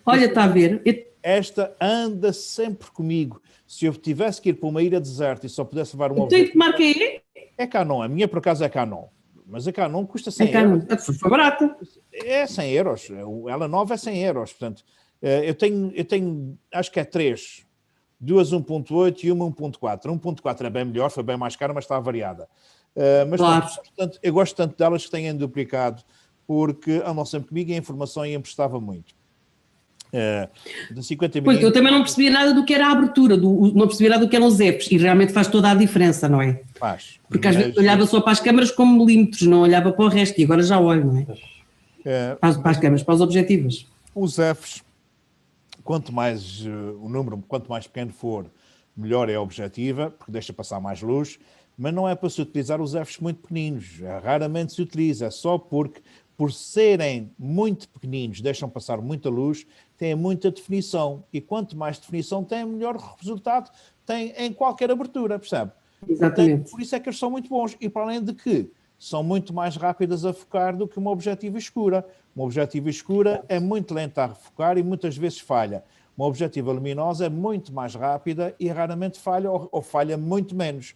Olha, está a ver? Esta anda sempre comigo. Se eu tivesse que ir para uma ilha deserta e só pudesse levar uma... Tem que marca é? É Canon, a minha por acaso é Canon. Mas a Canon custa 100 euros. Foi barata. É 100 euros. Ela nova é 100 euros. Portanto, eu tenho acho que é 3. Duas 1.8 e uma 1.4. 1.4 é bem melhor, foi bem mais cara, mas está variada. Mas claro. Portanto, eu gosto tanto delas que têm duplicado, porque andam sempre comigo e a informação emprestava muito. De 50 pois, eu também não percebia nada do que era a abertura, não percebia nada do que eram os apps, e realmente faz toda a diferença, não é? Faz. Porque às vezes olhava só para as câmaras como milímetros, não olhava para o resto, e agora já olho, não é? Para as câmaras, para os objetivos. Os Fs, quanto mais o número, quanto mais pequeno for, melhor é a objetiva, porque deixa passar mais luz, mas não é para se utilizar os Fs muito pequeninos, raramente se utiliza, é só porque, por serem muito pequeninos, deixam passar muita luz, têm muita definição, e quanto mais definição tem, melhor resultado tem em qualquer abertura, percebe? Exatamente. Portanto, por isso é que eles são muito bons, e para além de que são muito mais rápidas a focar do que uma objetiva escura. Uma objetiva escura é muito lenta a refocar e muitas vezes falha. Uma objetiva luminosa é muito mais rápida e raramente falha ou falha muito menos.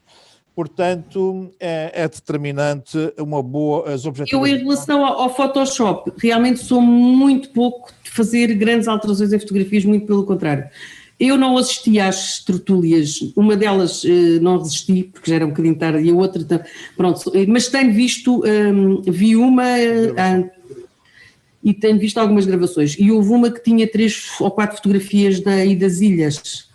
Portanto, é determinante uma boa... As objetivas... Eu, em relação ao Photoshop, realmente sou muito pouco de fazer grandes alterações em fotografias, muito pelo contrário. Eu não assisti às tertúlias, uma delas não resisti, porque já era um bocadinho tarde, e a outra, pronto, mas tenho visto, vi uma, e tenho visto algumas gravações. E houve uma que tinha 3 ou 4 fotografias daí das ilhas,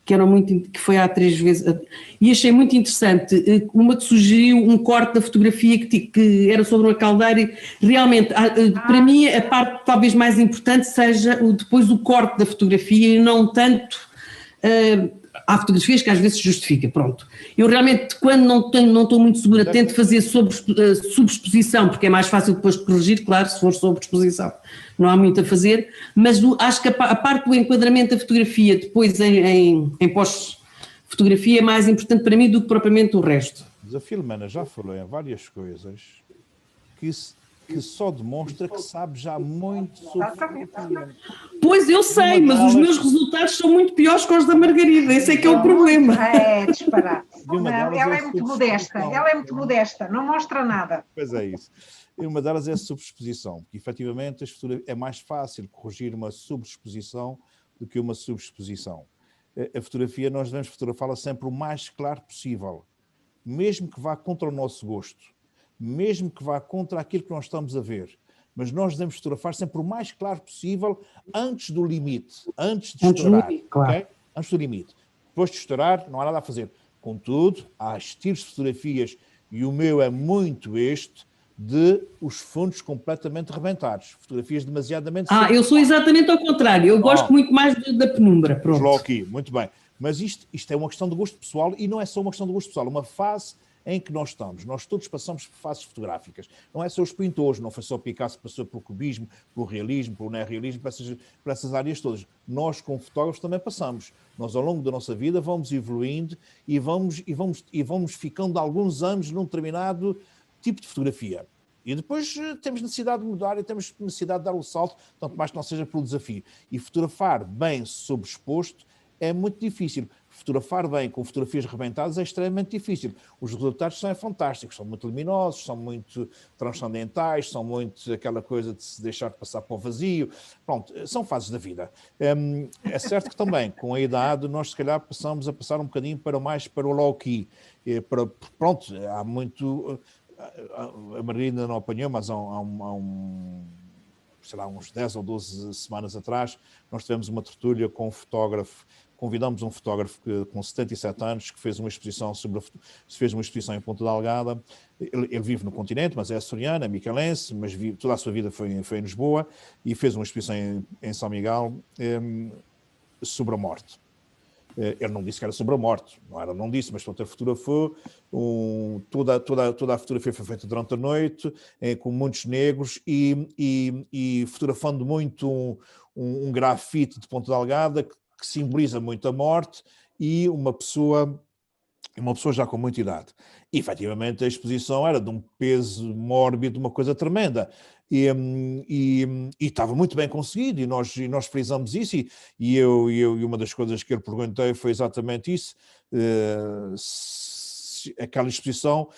que foi há 3 vezes, e achei muito interessante, uma que sugeriu um corte da fotografia que era sobre uma caldeira, e realmente, para mim, a parte talvez mais importante seja depois o corte da fotografia e não tanto... há fotografias que às vezes se justifica, pronto. Eu realmente, quando não estou muito segura, tento fazer sobreexposição, porque é mais fácil depois de corrigir, claro, se for sobreexposição. Não há muito a fazer, mas acho que a parte do enquadramento da fotografia depois em pós-fotografia é mais importante para mim do que propriamente o resto. Mas a Filomena já falou em várias coisas que só demonstra que sabe já muito sobre fotografia. Pois eu sei, mas os meus resultados são muito piores que os da Margarida, esse é que é o problema. É disparate. Ela é muito modesta, não mostra nada. Pois é isso. E uma delas é a sobreexposição, porque efetivamente é mais fácil corrigir uma sobreexposição do que uma subexposição. A fotografia, nós devemos fotografá-la sempre o mais claro possível, mesmo que vá contra o nosso gosto, mesmo que vá contra aquilo que nós estamos a ver. Mas nós devemos fotografar sempre o mais claro possível antes do limite, antes de estourar. Claro. Okay? Antes do limite. Depois de estourar, não há nada a fazer. Contudo, há estilos de fotografias, e o meu é muito de os fundos completamente rebentados. Fotografias demasiadamente... eu sou exatamente ao contrário. Eu gosto muito mais da penumbra. Pronto. Logo aqui, muito bem. Mas isto é uma questão de gosto pessoal, e não é só uma questão de gosto pessoal, uma fase em que nós estamos. Nós todos passamos por fases fotográficas. Não é só os pintores, não foi só Picasso que passou pelo cubismo, pelo realismo, pelo neorrealismo, por essas áreas todas. Nós, como fotógrafos, também passamos. Nós, ao longo da nossa vida, vamos evoluindo e vamos ficando alguns anos num determinado tipo de fotografia. E depois temos necessidade de mudar e temos necessidade de dar o salto, tanto mais que não seja pelo desafio. E fotografar bem sobreexposto é muito difícil. Fotografar bem com fotografias rebentadas é extremamente difícil. Os resultados são fantásticos, são muito luminosos, são muito transcendentais, são muito aquela coisa de se deixar passar para o vazio. Pronto, são fases da vida. É certo que também, com a idade, nós se calhar passamos a passar um bocadinho para o low-key. Pronto, há muito... A Marina não apanhou, mas há uns 10 ou 12 semanas atrás, nós tivemos uma tertúlia com um fotógrafo. Convidamos um fotógrafo com 77 anos que fez uma exposição em Ponta Delgada. Ele vive no continente, mas é açoriano, é micalense, mas toda a sua vida foi em Lisboa, e fez uma exposição em São Miguel sobre a morte. Ele não disse que era sobre a morte, não disse, mas ele fotografou. Toda a fotografia foi feita durante a noite, com muitos negros, e fotografando muito um grafite de Ponta Delgada que simboliza muito a morte, e uma pessoa já com muita idade. E, efetivamente, a exposição era de um peso mórbido, uma coisa tremenda. E estava muito bem conseguido, e nós frisamos isso, e uma das coisas que eu lhe perguntei foi exatamente isso, aquela exposição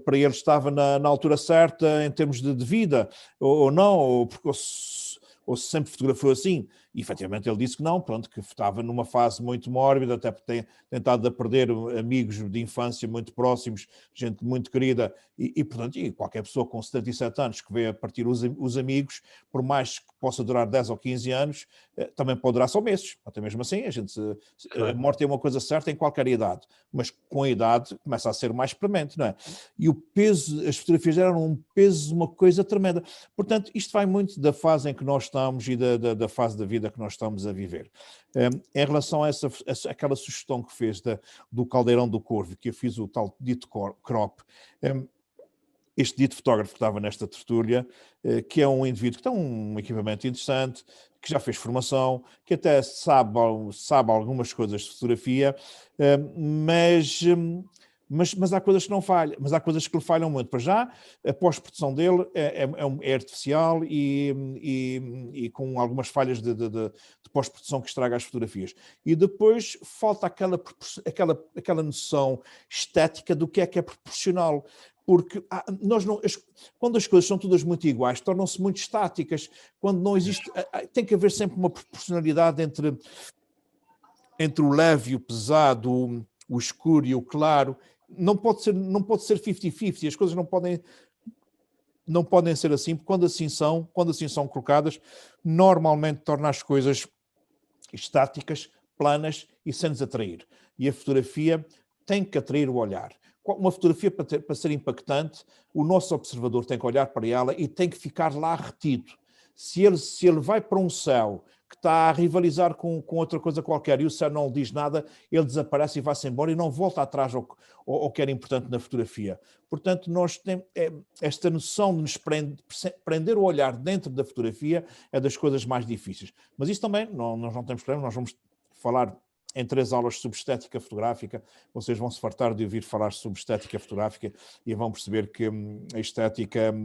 para ele estava na altura certa em termos de vida, ou não, ou se sempre fotografou assim. E, efetivamente, ele disse que não, pronto, que estava numa fase muito mórbida, até por ter tentado perder amigos de infância muito próximos, gente muito querida, portanto, qualquer pessoa com 77 anos que vê a partir os amigos, por mais que possa durar 10 ou 15 anos, também pode durar só meses. Até mesmo assim, a morte é uma coisa certa em qualquer idade, mas com a idade começa a ser mais premente, não é? E o peso, as fotografias eram um peso, uma coisa tremenda. Portanto, isto vai muito da fase em que nós estamos e da fase da vida que nós estamos a viver. Em relação a aquela sugestão que fez do Caldeirão do Corvo, que eu fiz o tal dito crop, este dito fotógrafo que estava nesta tertúlia, que é um indivíduo que tem um equipamento interessante, que já fez formação, que até sabe algumas coisas de fotografia, mas há coisas que não falham, mas há coisas que lhe falham muito. Para já, a pós-produção dele é artificial e com algumas falhas de pós-produção que estraga as fotografias. E depois falta aquela noção estética do que é proporcional. Porque quando as coisas são todas muito iguais, tornam-se muito estáticas. Quando não existe... Tem que haver sempre uma proporcionalidade entre o leve e o pesado, o escuro e o claro. Não pode ser 50-50, as coisas não podem não podem ser assim, porque quando assim são colocadas, normalmente torna as coisas estáticas, planas e sem nos atrair. E a fotografia tem que atrair o olhar. Uma fotografia, para ser impactante, o nosso observador tem que olhar para ela e tem que ficar lá retido. Se ele vai para um céu que está a rivalizar com outra coisa qualquer e o céu não lhe diz nada, ele desaparece e vai-se embora e não volta atrás ao que era importante na fotografia. Portanto, nós temos esta noção de nos prender o olhar dentro da fotografia é das coisas mais difíceis. Mas isso também, nós não temos problema, nós vamos falar em 3 aulas sobre estética fotográfica, vocês vão se fartar de ouvir falar sobre estética fotográfica e vão perceber que a estética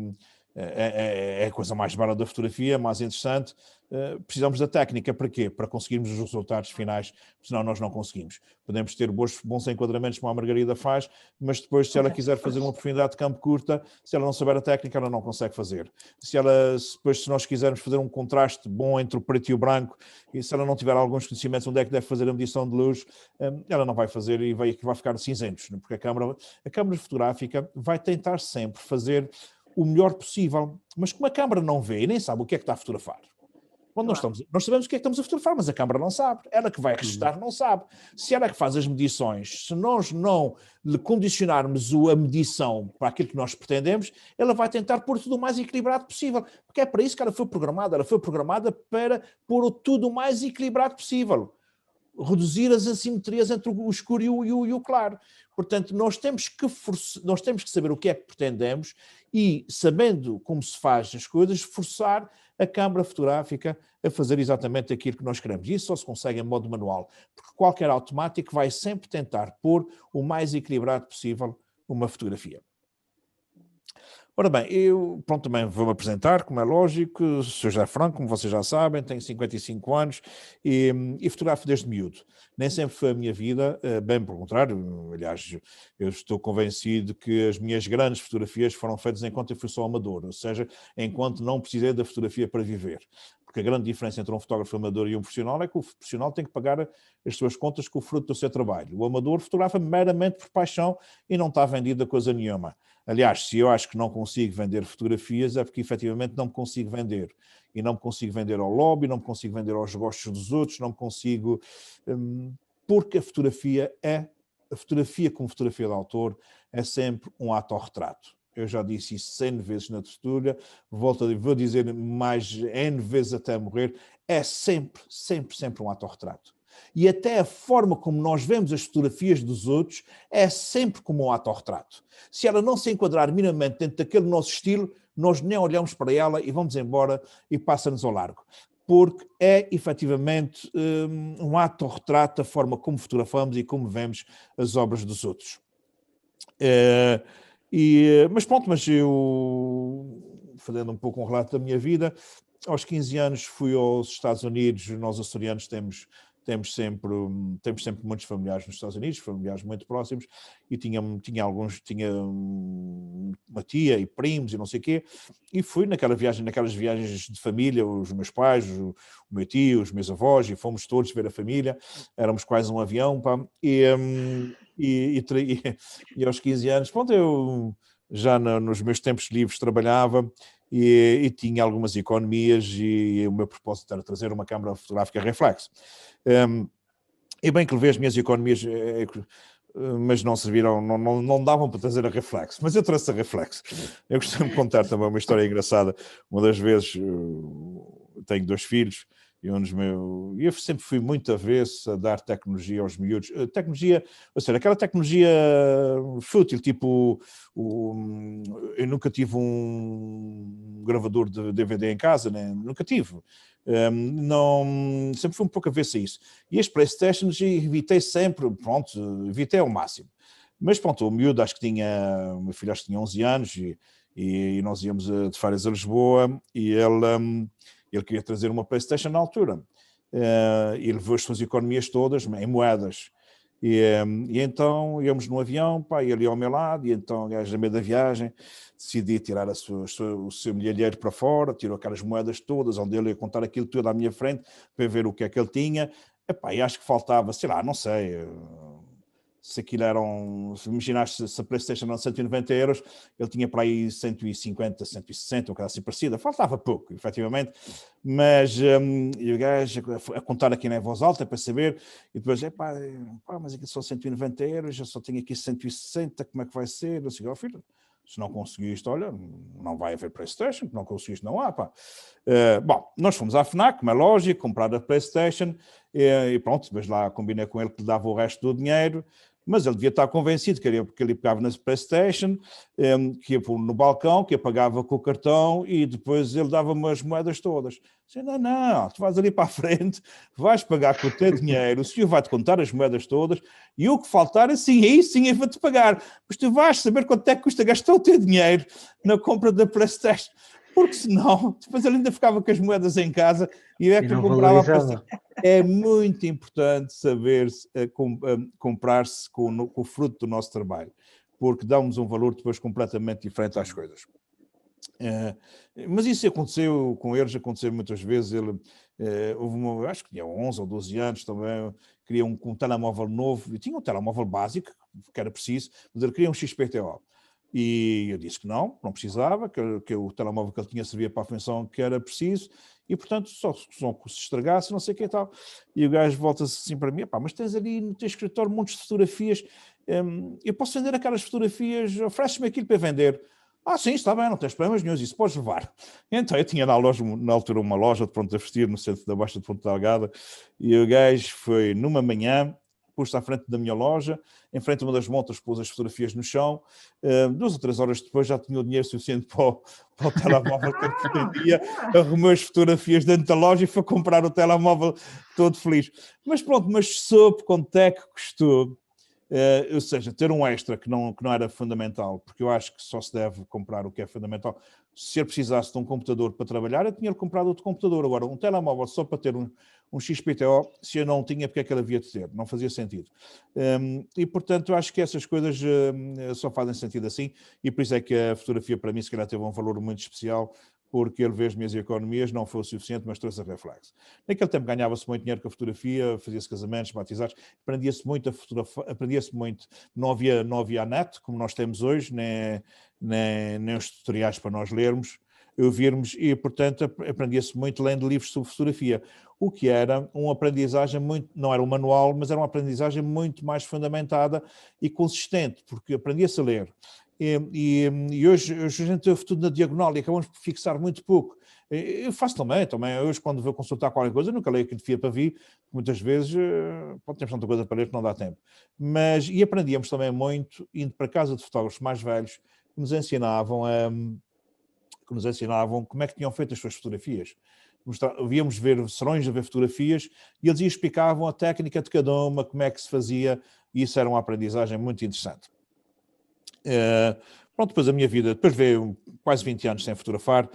é a coisa mais bela da fotografia, mais interessante. Precisamos da técnica, para quê? Para conseguirmos os resultados finais, senão nós não conseguimos. Podemos ter bons enquadramentos como a Margarida faz, mas depois, se ela quiser fazer uma profundidade de campo curta, se ela não souber a técnica, ela não consegue fazer. Se nós quisermos fazer um contraste bom entre o preto e o branco, e se ela não tiver alguns conhecimentos onde é que deve fazer a medição de luz, ela não vai fazer e vai ficar cinzentos, porque a câmara fotográfica vai tentar sempre fazer o melhor possível, mas como a câmara não vê e nem sabe o que é que está a fotografar, quando nós sabemos o que é que estamos a fotografar, mas a câmara não sabe, ela que vai registrar não sabe. Se ela é que faz as medições, se nós não lhe condicionarmos a medição para aquilo que nós pretendemos, ela vai tentar pôr tudo o mais equilibrado possível, porque é para isso que ela foi programada para pôr tudo o mais equilibrado possível, reduzir as assimetrias entre o escuro e o claro. Portanto, nós temos que saber o que é que pretendemos e, sabendo como se faz as coisas, forçar a câmara fotográfica a fazer exatamente aquilo que nós queremos. Isso só se consegue em modo manual, porque qualquer automático vai sempre tentar pôr o mais equilibrado possível uma fotografia. Ora bem, eu também vou-me apresentar, como é lógico, sou José Franco, como vocês já sabem, tenho 55 anos e fotografo desde miúdo. Nem sempre foi a minha vida, bem pelo contrário, aliás, eu estou convencido que as minhas grandes fotografias foram feitas enquanto eu fui só amador, ou seja, enquanto não precisei da fotografia para viver. Porque a grande diferença entre um fotógrafo amador e um profissional é que o profissional tem que pagar as suas contas com o fruto do seu trabalho. O amador fotografa meramente por paixão e não está vendido a coisa nenhuma. Aliás, se eu acho que não consigo vender fotografias é porque efetivamente não me consigo vender. E não me consigo vender ao lobby, não me consigo vender aos gostos dos outros, não me consigo... Porque a fotografia como fotografia de autor, é sempre um autorretrato. Eu já disse isso 100 vezes na tertúlia, vou dizer mais N vezes até morrer, é sempre um autorretrato. E até a forma como nós vemos as fotografias dos outros é sempre como um autorretrato. Se ela não se enquadrar minimamente dentro daquele nosso estilo, nós nem olhamos para ela e vamos embora e passa-nos ao largo. Porque é efetivamente um autorretrato da forma como fotografamos e como vemos as obras dos outros. Mas eu, fazendo um pouco um relato da minha vida, aos 15 anos fui aos Estados Unidos. Nós açorianos temos sempre muitos familiares nos Estados Unidos, familiares muito próximos, e tinha uma tia e primos e não sei o quê, e fui naquelas viagens de família, os meus pais, o meu tio, os meus avós, e fomos todos ver a família, éramos quase um avião, pá, e aos 15 anos, pronto, eu já nos meus tempos livres trabalhava e tinha algumas economias e o meu propósito era trazer uma câmara fotográfica reflex. E bem que levei as minhas economias, mas não serviram, não davam para trazer a reflex, mas eu trouxe a reflex. Eu costumo contar também uma história engraçada. Uma das vezes, tenho 2 filhos, e eu sempre fui muito avesso a dar tecnologia aos miúdos. Tecnologia, ou seja, aquela tecnologia fútil, tipo, eu nunca tive um gravador de DVD em casa, né? Nunca tive. Sempre fui um pouco avesso a isso. E as PlayStations evitei sempre, evitei ao máximo. Mas pronto, o miúdo, o meu filho acho que tinha 11 anos e nós íamos de férias a Lisboa e ele queria trazer uma PlayStation na altura. E levou as suas economias todas em moedas. E então íamos no avião, pá, ele ia ao meu lado, e então, no meio da viagem, decidi tirar o seu milheiro para fora, tirou aquelas moedas todas, onde ele ia contar aquilo tudo à minha frente, para ver o que é que ele tinha. Epá, e acho que faltava, sei lá, não sei, se aquilo eram, se imaginaste se a PlayStation eram 190 euros, ele tinha para aí 150, 160, uma coisa assim parecida, faltava pouco, efetivamente, mas e o gajo a contar aqui na voz alta para saber, e depois, mas aqui são 190 euros, eu só tenho aqui 160, como é que vai ser? Eu digo, filho, se não conseguiste, olha, não vai haver PlayStation, se não conseguiste, não há, pá. Bom, nós fomos à FNAC, como é lógico, comprar a PlayStation, e pronto, depois lá combinei com ele que lhe dava o resto do dinheiro, mas ele devia estar convencido que ele pegava na PlayStation, que ia no balcão, que pagava com o cartão e depois ele dava-me as moedas todas. Disse, não, tu vais ali para a frente, vais pagar com o teu dinheiro, o senhor vai-te contar as moedas todas e o que faltar, assim, aí sim eu vou-te pagar. Mas tu vais saber quanto é que custa gastar o teu dinheiro na compra da PlayStation. Porque senão, depois ele ainda ficava com as moedas em casa e é que comprava. É muito importante saber comprar-se com o fruto do nosso trabalho, porque dá-nos um valor depois completamente diferente às coisas. Mas isso aconteceu com eles, aconteceu muitas vezes. Houve acho que tinha 11 ou 12 anos também, queria um telemóvel novo, e tinha um telemóvel básico, que era preciso, mas ele queria um XPTO. E eu disse que não precisava, que o telemóvel que ele tinha servia para a função que era preciso, e portanto só se estragasse, não sei o que e tal. E o gajo volta-se assim para mim, mas tens ali no teu escritório montes de fotografias, eu posso vender aquelas fotografias, oferece-me aquilo para vender. Sim, está bem, não tens problemas nenhum, isso podes levar. Então eu tinha na altura uma loja de pronto a vestir no centro da Baixa de Ponta Delgada, e o gajo foi numa manhã, pus-se à frente da minha loja, em frente a uma das montas, pus as fotografias no chão, 2 ou 3 horas depois já tinha o dinheiro suficiente para o telemóvel que eu pretendia, arrumou as fotografias dentro da loja e foi comprar o telemóvel todo feliz. Mas pronto, mas soube quanto é que custou, ou seja, ter um extra que não era fundamental, porque eu acho que só se deve comprar o que é fundamental. Se eu precisasse de um computador para trabalhar, eu tinha comprado outro computador. Agora, um telemóvel só para ter um XPTO, se eu não tinha, porque é que ele havia de ter? Não fazia sentido. E, portanto, eu acho que essas coisas só fazem sentido assim, e por isso é que a fotografia, para mim, se calhar teve um valor muito especial, porque ele vê as minhas economias, não foi o suficiente, mas trouxe a reflexo. Naquele tempo ganhava-se muito dinheiro com a fotografia, fazia-se casamentos, batizados, aprendia-se muito a fotografar, aprendia-se muito, não havia a net, como nós temos hoje, nem os tutoriais para nós lermos, ouvirmos, e, portanto, aprendia-se muito lendo livros sobre fotografia, o que era uma aprendizagem muito, não era um manual, mas era uma aprendizagem muito mais fundamentada e consistente, porque aprendia-se a ler. E hoje a gente ouve tudo na diagonal e acabamos por fixar muito pouco. Eu faço também hoje quando vou consultar qualquer coisa, nunca leio aquilo de fia para vir, muitas vezes temos tanta coisa para ler que não dá tempo. E aprendíamos também muito, indo para casa de fotógrafos mais velhos, que nos ensinavam como é que tinham feito as suas fotografias. Víamos ver serões a ver fotografias e eles explicavam a técnica de cada uma, como é que se fazia, e isso era uma aprendizagem muito interessante. Pronto, depois a minha vida, depois veio quase 20 anos sem fotografar,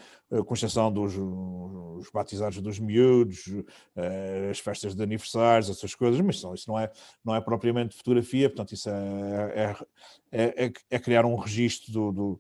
com exceção dos batizados dos miúdos, as festas de aniversários, essas coisas, mas isso não é propriamente fotografia, portanto isso é criar um registro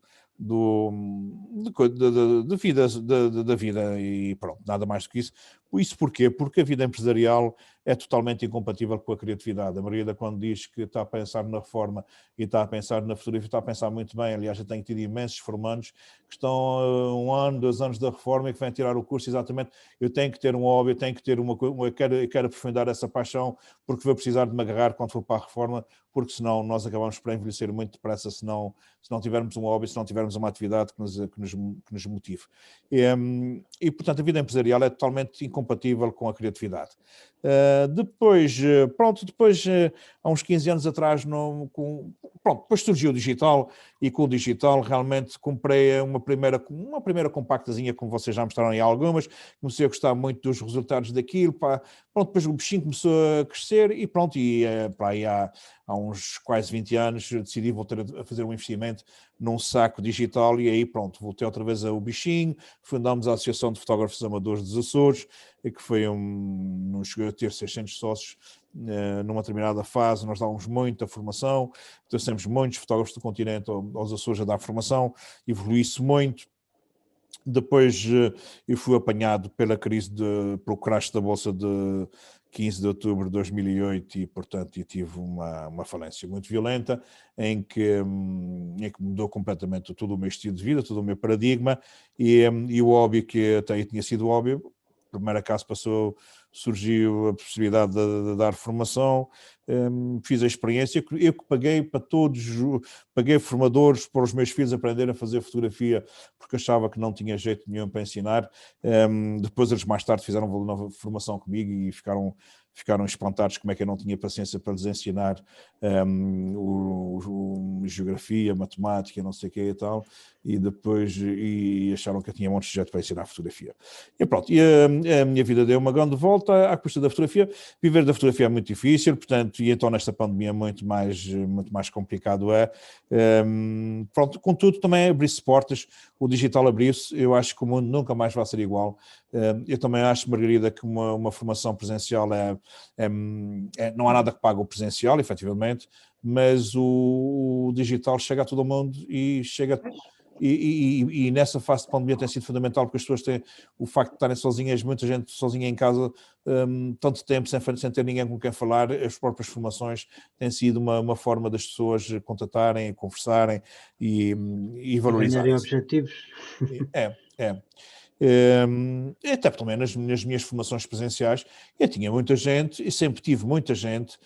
da vida e pronto, nada mais do que isso. Isso porquê? Porque a vida empresarial é totalmente incompatível com a criatividade. A Margarida, quando diz que está a pensar na reforma e está a pensar na fotografia, está a pensar muito bem. Aliás, eu tenho tido imensos formandos que estão 1 ano, 2 anos da reforma e que vêm tirar o curso exatamente. Eu tenho que ter um hobby, eu tenho que ter eu quero aprofundar essa paixão, porque vou precisar de me agarrar quando for para a reforma, porque senão nós acabamos por envelhecer muito depressa se não tivermos um hobby, se não tivermos uma atividade que nos motive. E, portanto, a vida empresarial é totalmente incompatível com a criatividade. Depois, há uns 15 anos atrás, depois surgiu o digital, e com o digital realmente comprei uma primeira compactazinha, como vocês já mostraram aí algumas, comecei a gostar muito dos resultados daquilo, depois o bichinho começou a crescer e pronto, para aí há uns quase 20 anos decidi voltar a fazer um investimento num saco digital e aí pronto, voltei outra vez ao bichinho, fundámos a Associação de Fotógrafos Amadores dos Açores, que foi não chegou a ter 600 sócios numa determinada fase, nós dávamos muita formação, trouxemos muitos fotógrafos do continente aos Açores a dar formação, evoluiu-se muito. Depois eu fui apanhado pela crise, pelo crash da Bolsa de 15 de outubro de 2008 e, portanto, eu tive uma falência muito violenta em que mudou completamente todo o meu estilo de vida, todo o meu paradigma e o hobby que até aí tinha sido hobby, primeiro acaso surgiu a possibilidade de dar formação, fiz a experiência, eu que paguei para todos, paguei formadores para os meus filhos aprenderem a fazer fotografia, porque achava que não tinha jeito nenhum para ensinar. Depois eles mais tarde fizeram uma nova formação comigo e ficaram espantados como é que eu não tinha paciência para lhes ensinar geografia, matemática, não sei o que e tal, e depois acharam que eu tinha um monte de jeito para ensinar fotografia. E pronto, e a minha vida deu uma grande volta à custa da fotografia. Viver da fotografia é muito difícil, portanto, e então nesta pandemia muito mais complicado é. Pronto, contudo também abrir-se portas, o digital abriu-se, eu acho que o mundo nunca mais vai ser igual. Eu também acho, Margarida, que uma formação presencial não há nada que pague o presencial, efetivamente, mas o digital chega a todo o mundo e chega... E nessa fase de pandemia tem sido fundamental porque as pessoas têm o facto de estarem sozinhas, muita gente sozinha em casa, tanto tempo sem ter ninguém com quem falar. As próprias formações têm sido uma forma das pessoas contatarem, conversarem e valorizarem. Ganharem objetivos. Até também nas minhas formações presenciais eu tinha muita gente e sempre tive muita gente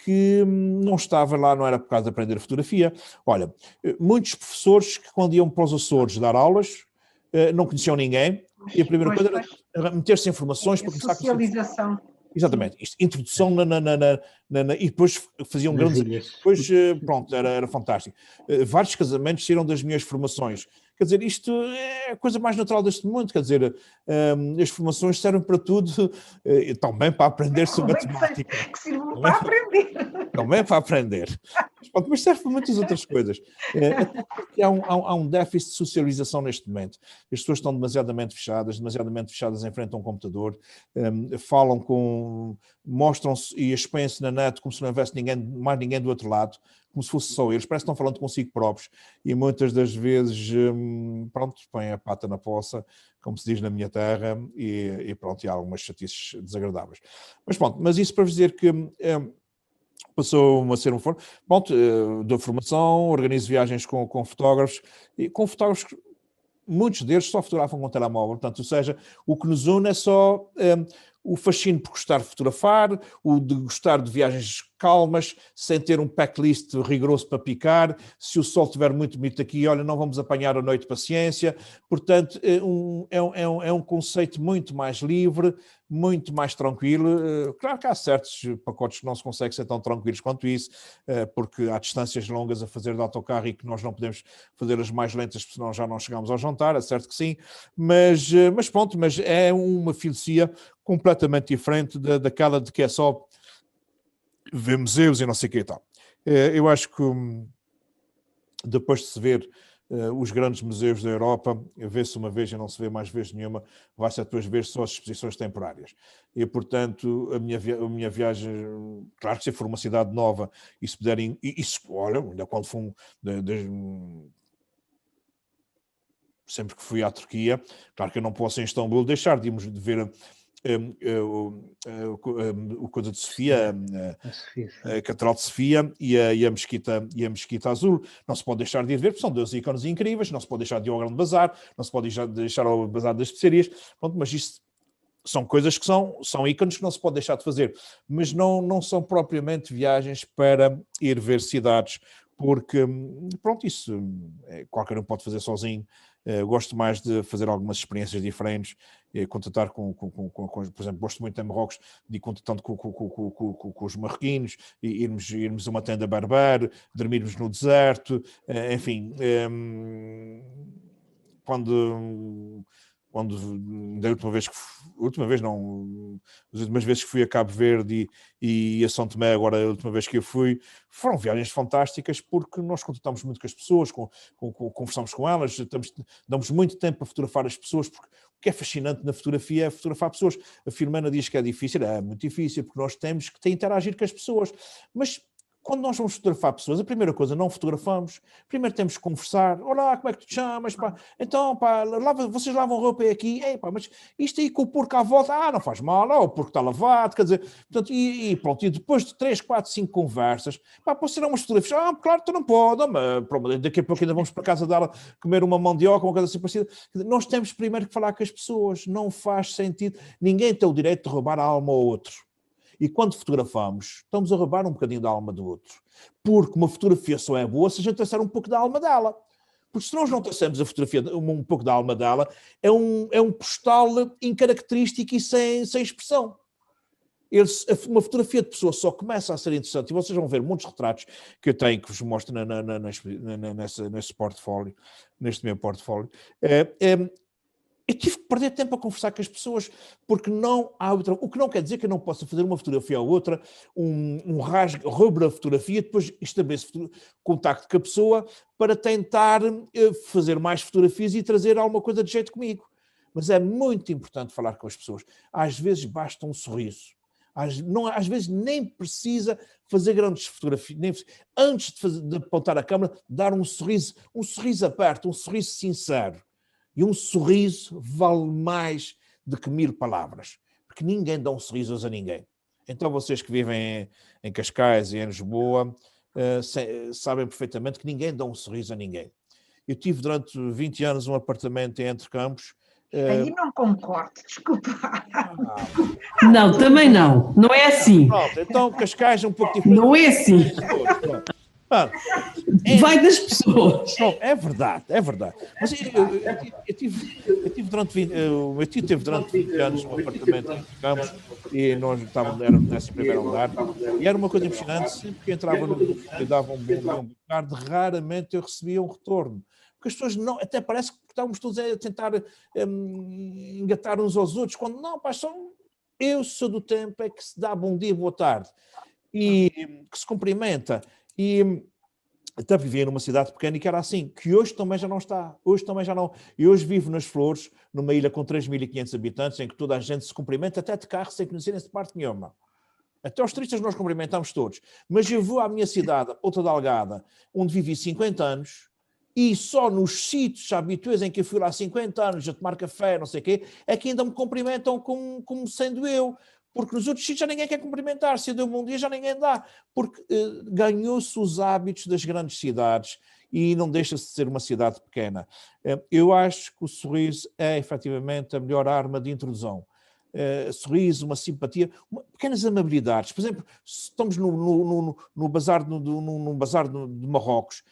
que não estava lá, não era por causa de aprender fotografia. Olha, muitos professores que quando iam para os Açores dar aulas não conheciam ninguém e a primeira coisa era meter-se em formações para começar a socialização. Exatamente, introdução e depois faziam grandes... Depois, pronto, era fantástico. Vários casamentos saíram das minhas formações. Quer dizer, isto é a coisa mais natural deste mundo, quer dizer, as formações servem para tudo, também para aprender sobre matemática. Que sirvam para aprender. Também para aprender. Mas serve para muitas outras coisas. Até porque há um déficit de socialização neste momento. As pessoas estão demasiadamente fechadas em frente a um computador, mostram-se e expõem-se na net como se não houvesse mais ninguém do outro lado, como se fosse só eles, parece que estão falando consigo próprios e muitas das vezes, pronto, põem a pata na poça, como se diz na minha terra, e pronto, e há algumas chatices desagradáveis. Mas pronto, mas isso para dizer que passou a ser pronto, dou formação, organizo viagens com fotógrafos, e com fotógrafos que muitos deles só fotografam com telemóvel, portanto, ou seja, o que nos une é só o fascínio por gostar de fotografar, o de gostar de viagens calmas, sem ter um backlist rigoroso para picar. Se o sol estiver muito bonito aqui, olha, não vamos apanhar a noite, paciência. Portanto, é um conceito muito mais livre, muito mais tranquilo. Claro que há certos pacotes que não se consegue ser tão tranquilos quanto isso, porque há distâncias longas a fazer de autocarro e que nós não podemos fazer as mais lentas, porque senão já não chegamos ao jantar, é certo que sim. Mas pronto, mas é uma filosofia completamente diferente daquela de que é só ver museus e não sei o que e tal. Eu acho que depois de se ver os grandes museus da Europa, vê-se uma vez e não se vê mais vez nenhuma, vai-se depois ver só as exposições temporárias. E, portanto, a minha viagem, claro que se for uma cidade nova e se puderem, olha, ainda quando fui sempre que fui à Turquia, claro que eu não posso em Istambul deixar de ver o coisa de Sofia, a Catedral de Sofia e a Mesquita Azul. Não se pode deixar de ir ver, porque são dois ícones incríveis, não se pode deixar de ir ao Grande Bazar, não se pode deixar ao Bazar das Especiarias, pronto, mas isto são coisas que são ícones que não se pode deixar de fazer, mas não são propriamente viagens para ir ver cidades, porque, pronto, isso qualquer um pode fazer sozinho. Gosto mais de fazer algumas experiências diferentes, contatar por exemplo, gosto muito em Marrocos de ir contatando com os marroquinos, irmos a uma tenda berber, dormirmos no deserto, enfim, quando da as últimas vezes que fui a Cabo Verde e a São Tomé, agora a última vez que eu fui, foram viagens fantásticas porque nós contatamos muito com as pessoas, conversamos com elas, damos muito tempo para fotografar as pessoas, porque o que é fascinante na fotografia é fotografar pessoas. A Filomena diz que é difícil, é muito difícil, porque nós temos que interagir com as pessoas, mas quando nós vamos fotografar pessoas, a primeira coisa, não fotografamos. Primeiro temos que conversar. Olá, como é que tu te chamas? Pá? Então, pá, vocês lavam roupa aqui? Ei, pá, mas isto aí com o porco à volta, não faz mal, o porco está lavado, quer dizer, portanto, e pronto. E depois de 3, 4, 5 conversas, pá, posso tirar umas fotografias? Claro, tu não pode, mas daqui a pouco ainda vamos para casa dela comer uma mandioca, uma coisa assim parecida. Nós temos primeiro que falar com as pessoas, não faz sentido. Ninguém tem o direito de roubar a alma ao outro. E quando fotografamos, estamos a roubar um bocadinho da alma do outro. Porque uma fotografia só é boa se a gente trouxer um pouco da alma dela. Porque se nós não trouxermos a fotografia um pouco da alma dela, é um postal incaracterístico e sem expressão. Uma fotografia de pessoa só começa a ser interessante, e vocês vão ver muitos retratos que eu tenho, que vos mostro nesse portfólio, neste meu portfólio. Eu tive que perder tempo a conversar com as pessoas, porque não há outra. O que não quer dizer que eu não possa fazer uma fotografia ou outra, roubo a fotografia, depois estabeleço contacto com a pessoa para tentar fazer mais fotografias e trazer alguma coisa de jeito comigo. Mas é muito importante falar com as pessoas. Às vezes basta um sorriso. Às vezes nem precisa fazer grandes fotografias. Antes de apontar a câmera, dar um sorriso aberto, um sorriso sincero. E um sorriso vale mais do que 1000 palavras, porque ninguém dá um sorriso a ninguém. Então vocês que vivem em Cascais e em Lisboa sabem perfeitamente que ninguém dá um sorriso a ninguém. Eu tive durante 20 anos um apartamento em Entre Campos. Aí não concordo, desculpa. Não, também não. Não é assim. Pronto, então Cascais é um pouco diferente. Não é assim. Vai das pessoas. Não, é verdade. Mas eu tive durante 20 anos um apartamento em Campos e nós éramos nesse primeiro lugar. E era uma coisa impressionante, sempre que entrava eu dava um bom tarde, raramente eu recebia um retorno. Porque as pessoas não, até parece que estávamos todos a tentar engatar uns aos outros, quando não, pá, eu sou do tempo é que se dá bom dia, boa tarde, e que se cumprimenta. E até vivia numa cidade pequena e que era assim, que hoje também já não está. Hoje também já não. E hoje vivo nas Flores, numa ilha com 3.500 habitantes, em que toda a gente se cumprimenta, até de carro, sem conhecerem-se de parte nenhuma. Até os turistas nós cumprimentamos todos. Mas eu vou à minha cidade, Ponta Delgada, onde vivi 50 anos, e só nos sítios habituais em que eu fui lá há 50 anos a tomar café, não sei o quê, é que ainda me cumprimentam como sendo eu. Porque nos outros sítios já ninguém quer cumprimentar, se eu dei um bom dia já ninguém dá, porque ganhou-se os hábitos das grandes cidades e não deixa-se de ser uma cidade pequena. Eu acho que o sorriso é efetivamente a melhor arma de introdução. Sorriso, uma simpatia, pequenas amabilidades. Por exemplo, se estamos no bazar de Marrocos,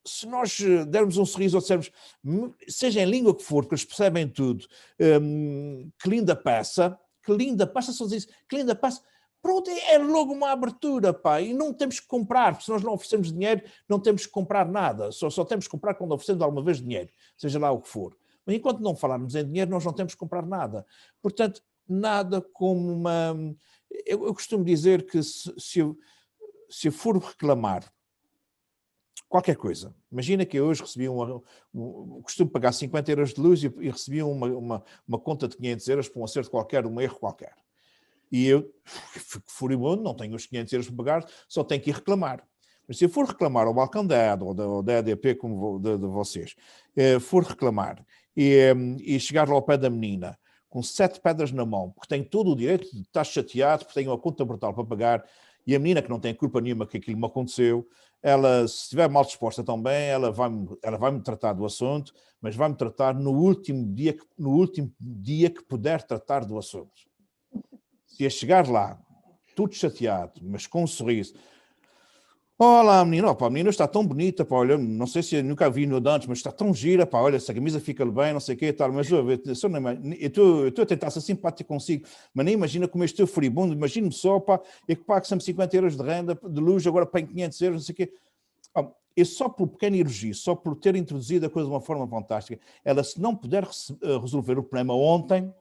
se nós dermos um sorriso ou dissermos, seja em língua que for, porque eles percebem tudo, que linda peça, só diz que linda peça, pronto, é logo uma abertura, pá, e não temos que comprar, porque se nós não oferecemos dinheiro, não temos que comprar nada, só temos que comprar quando oferecemos alguma vez dinheiro, seja lá o que for. Mas enquanto não falarmos em dinheiro, nós não temos que comprar nada. Portanto, nada como uma... Eu costumo dizer que se eu for reclamar qualquer coisa, imagina que eu hoje recebi costumo pagar 50 euros de luz e recebi uma conta de 500 euros por um acerto qualquer, um erro qualquer. E eu fico furibundo, não tenho os 500 euros para pagar, só tenho que ir reclamar. Mas se eu for reclamar ao balcão da ED ou da EDP, como de vocês, for reclamar e chegar lá ao pé da menina com 7 pedras na mão, porque tem todo o direito de estar chateado, porque tem uma conta brutal para pagar, e a menina que não tem culpa nenhuma que aquilo me aconteceu, ela, se estiver mal disposta também, ela vai-me tratar do assunto, mas vai-me tratar no último dia que puder tratar do assunto. Se eu chegar lá, tudo chateado, mas com um sorriso, olá, menina, a menina está tão bonita, pá, olha, não sei se eu nunca vi no antes, mas está tão gira, pá, olha, essa camisa fica-lhe bem, não sei o quê, tal, mas eu estou a tentar ser simpático consigo, mas nem imagina como eu estou furibundo, imagina-me só, pá, eu que pago sempre 50 euros de renda, de luz, agora pago 500 euros, não sei o quê. Eu só por pequeno elogio, só por ter introduzido a coisa de uma forma fantástica, ela se não puder resolver o problema ontem,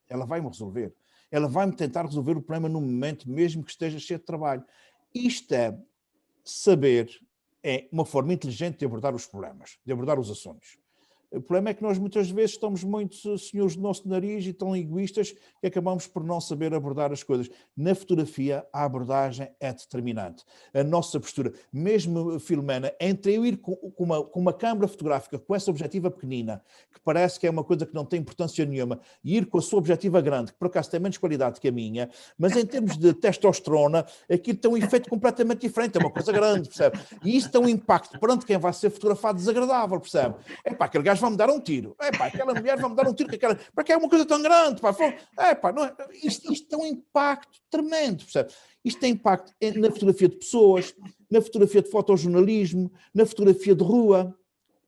ela vai-me resolver. Ela vai-me tentar resolver o problema no momento, mesmo que esteja cheio de trabalho. Isto é saber, é uma forma inteligente de abordar os problemas, de abordar os assuntos. O problema é que nós muitas vezes estamos muito senhores do nosso nariz e tão egoístas que acabamos por não saber abordar as coisas. Na fotografia, a abordagem é determinante. A nossa postura, mesmo, Filomena, entre eu ir com uma câmara fotográfica com essa objetiva pequenina, que parece que é uma coisa que não tem importância nenhuma, e ir com a sua objetiva grande, que por acaso tem menos qualidade que a minha, mas em termos de testosterona, aquilo tem um efeito completamente diferente, é uma coisa grande, percebe? E isso tem um impacto perante quem vai ser fotografado desagradável, percebe? Aquele gajo vai-me dar um tiro, aquela mulher vai-me dar um tiro, para que é uma coisa tão grande, não é? Isto tem um impacto tremendo, percebe? Isto tem impacto na fotografia de pessoas, na fotografia de fotojornalismo, na fotografia de rua,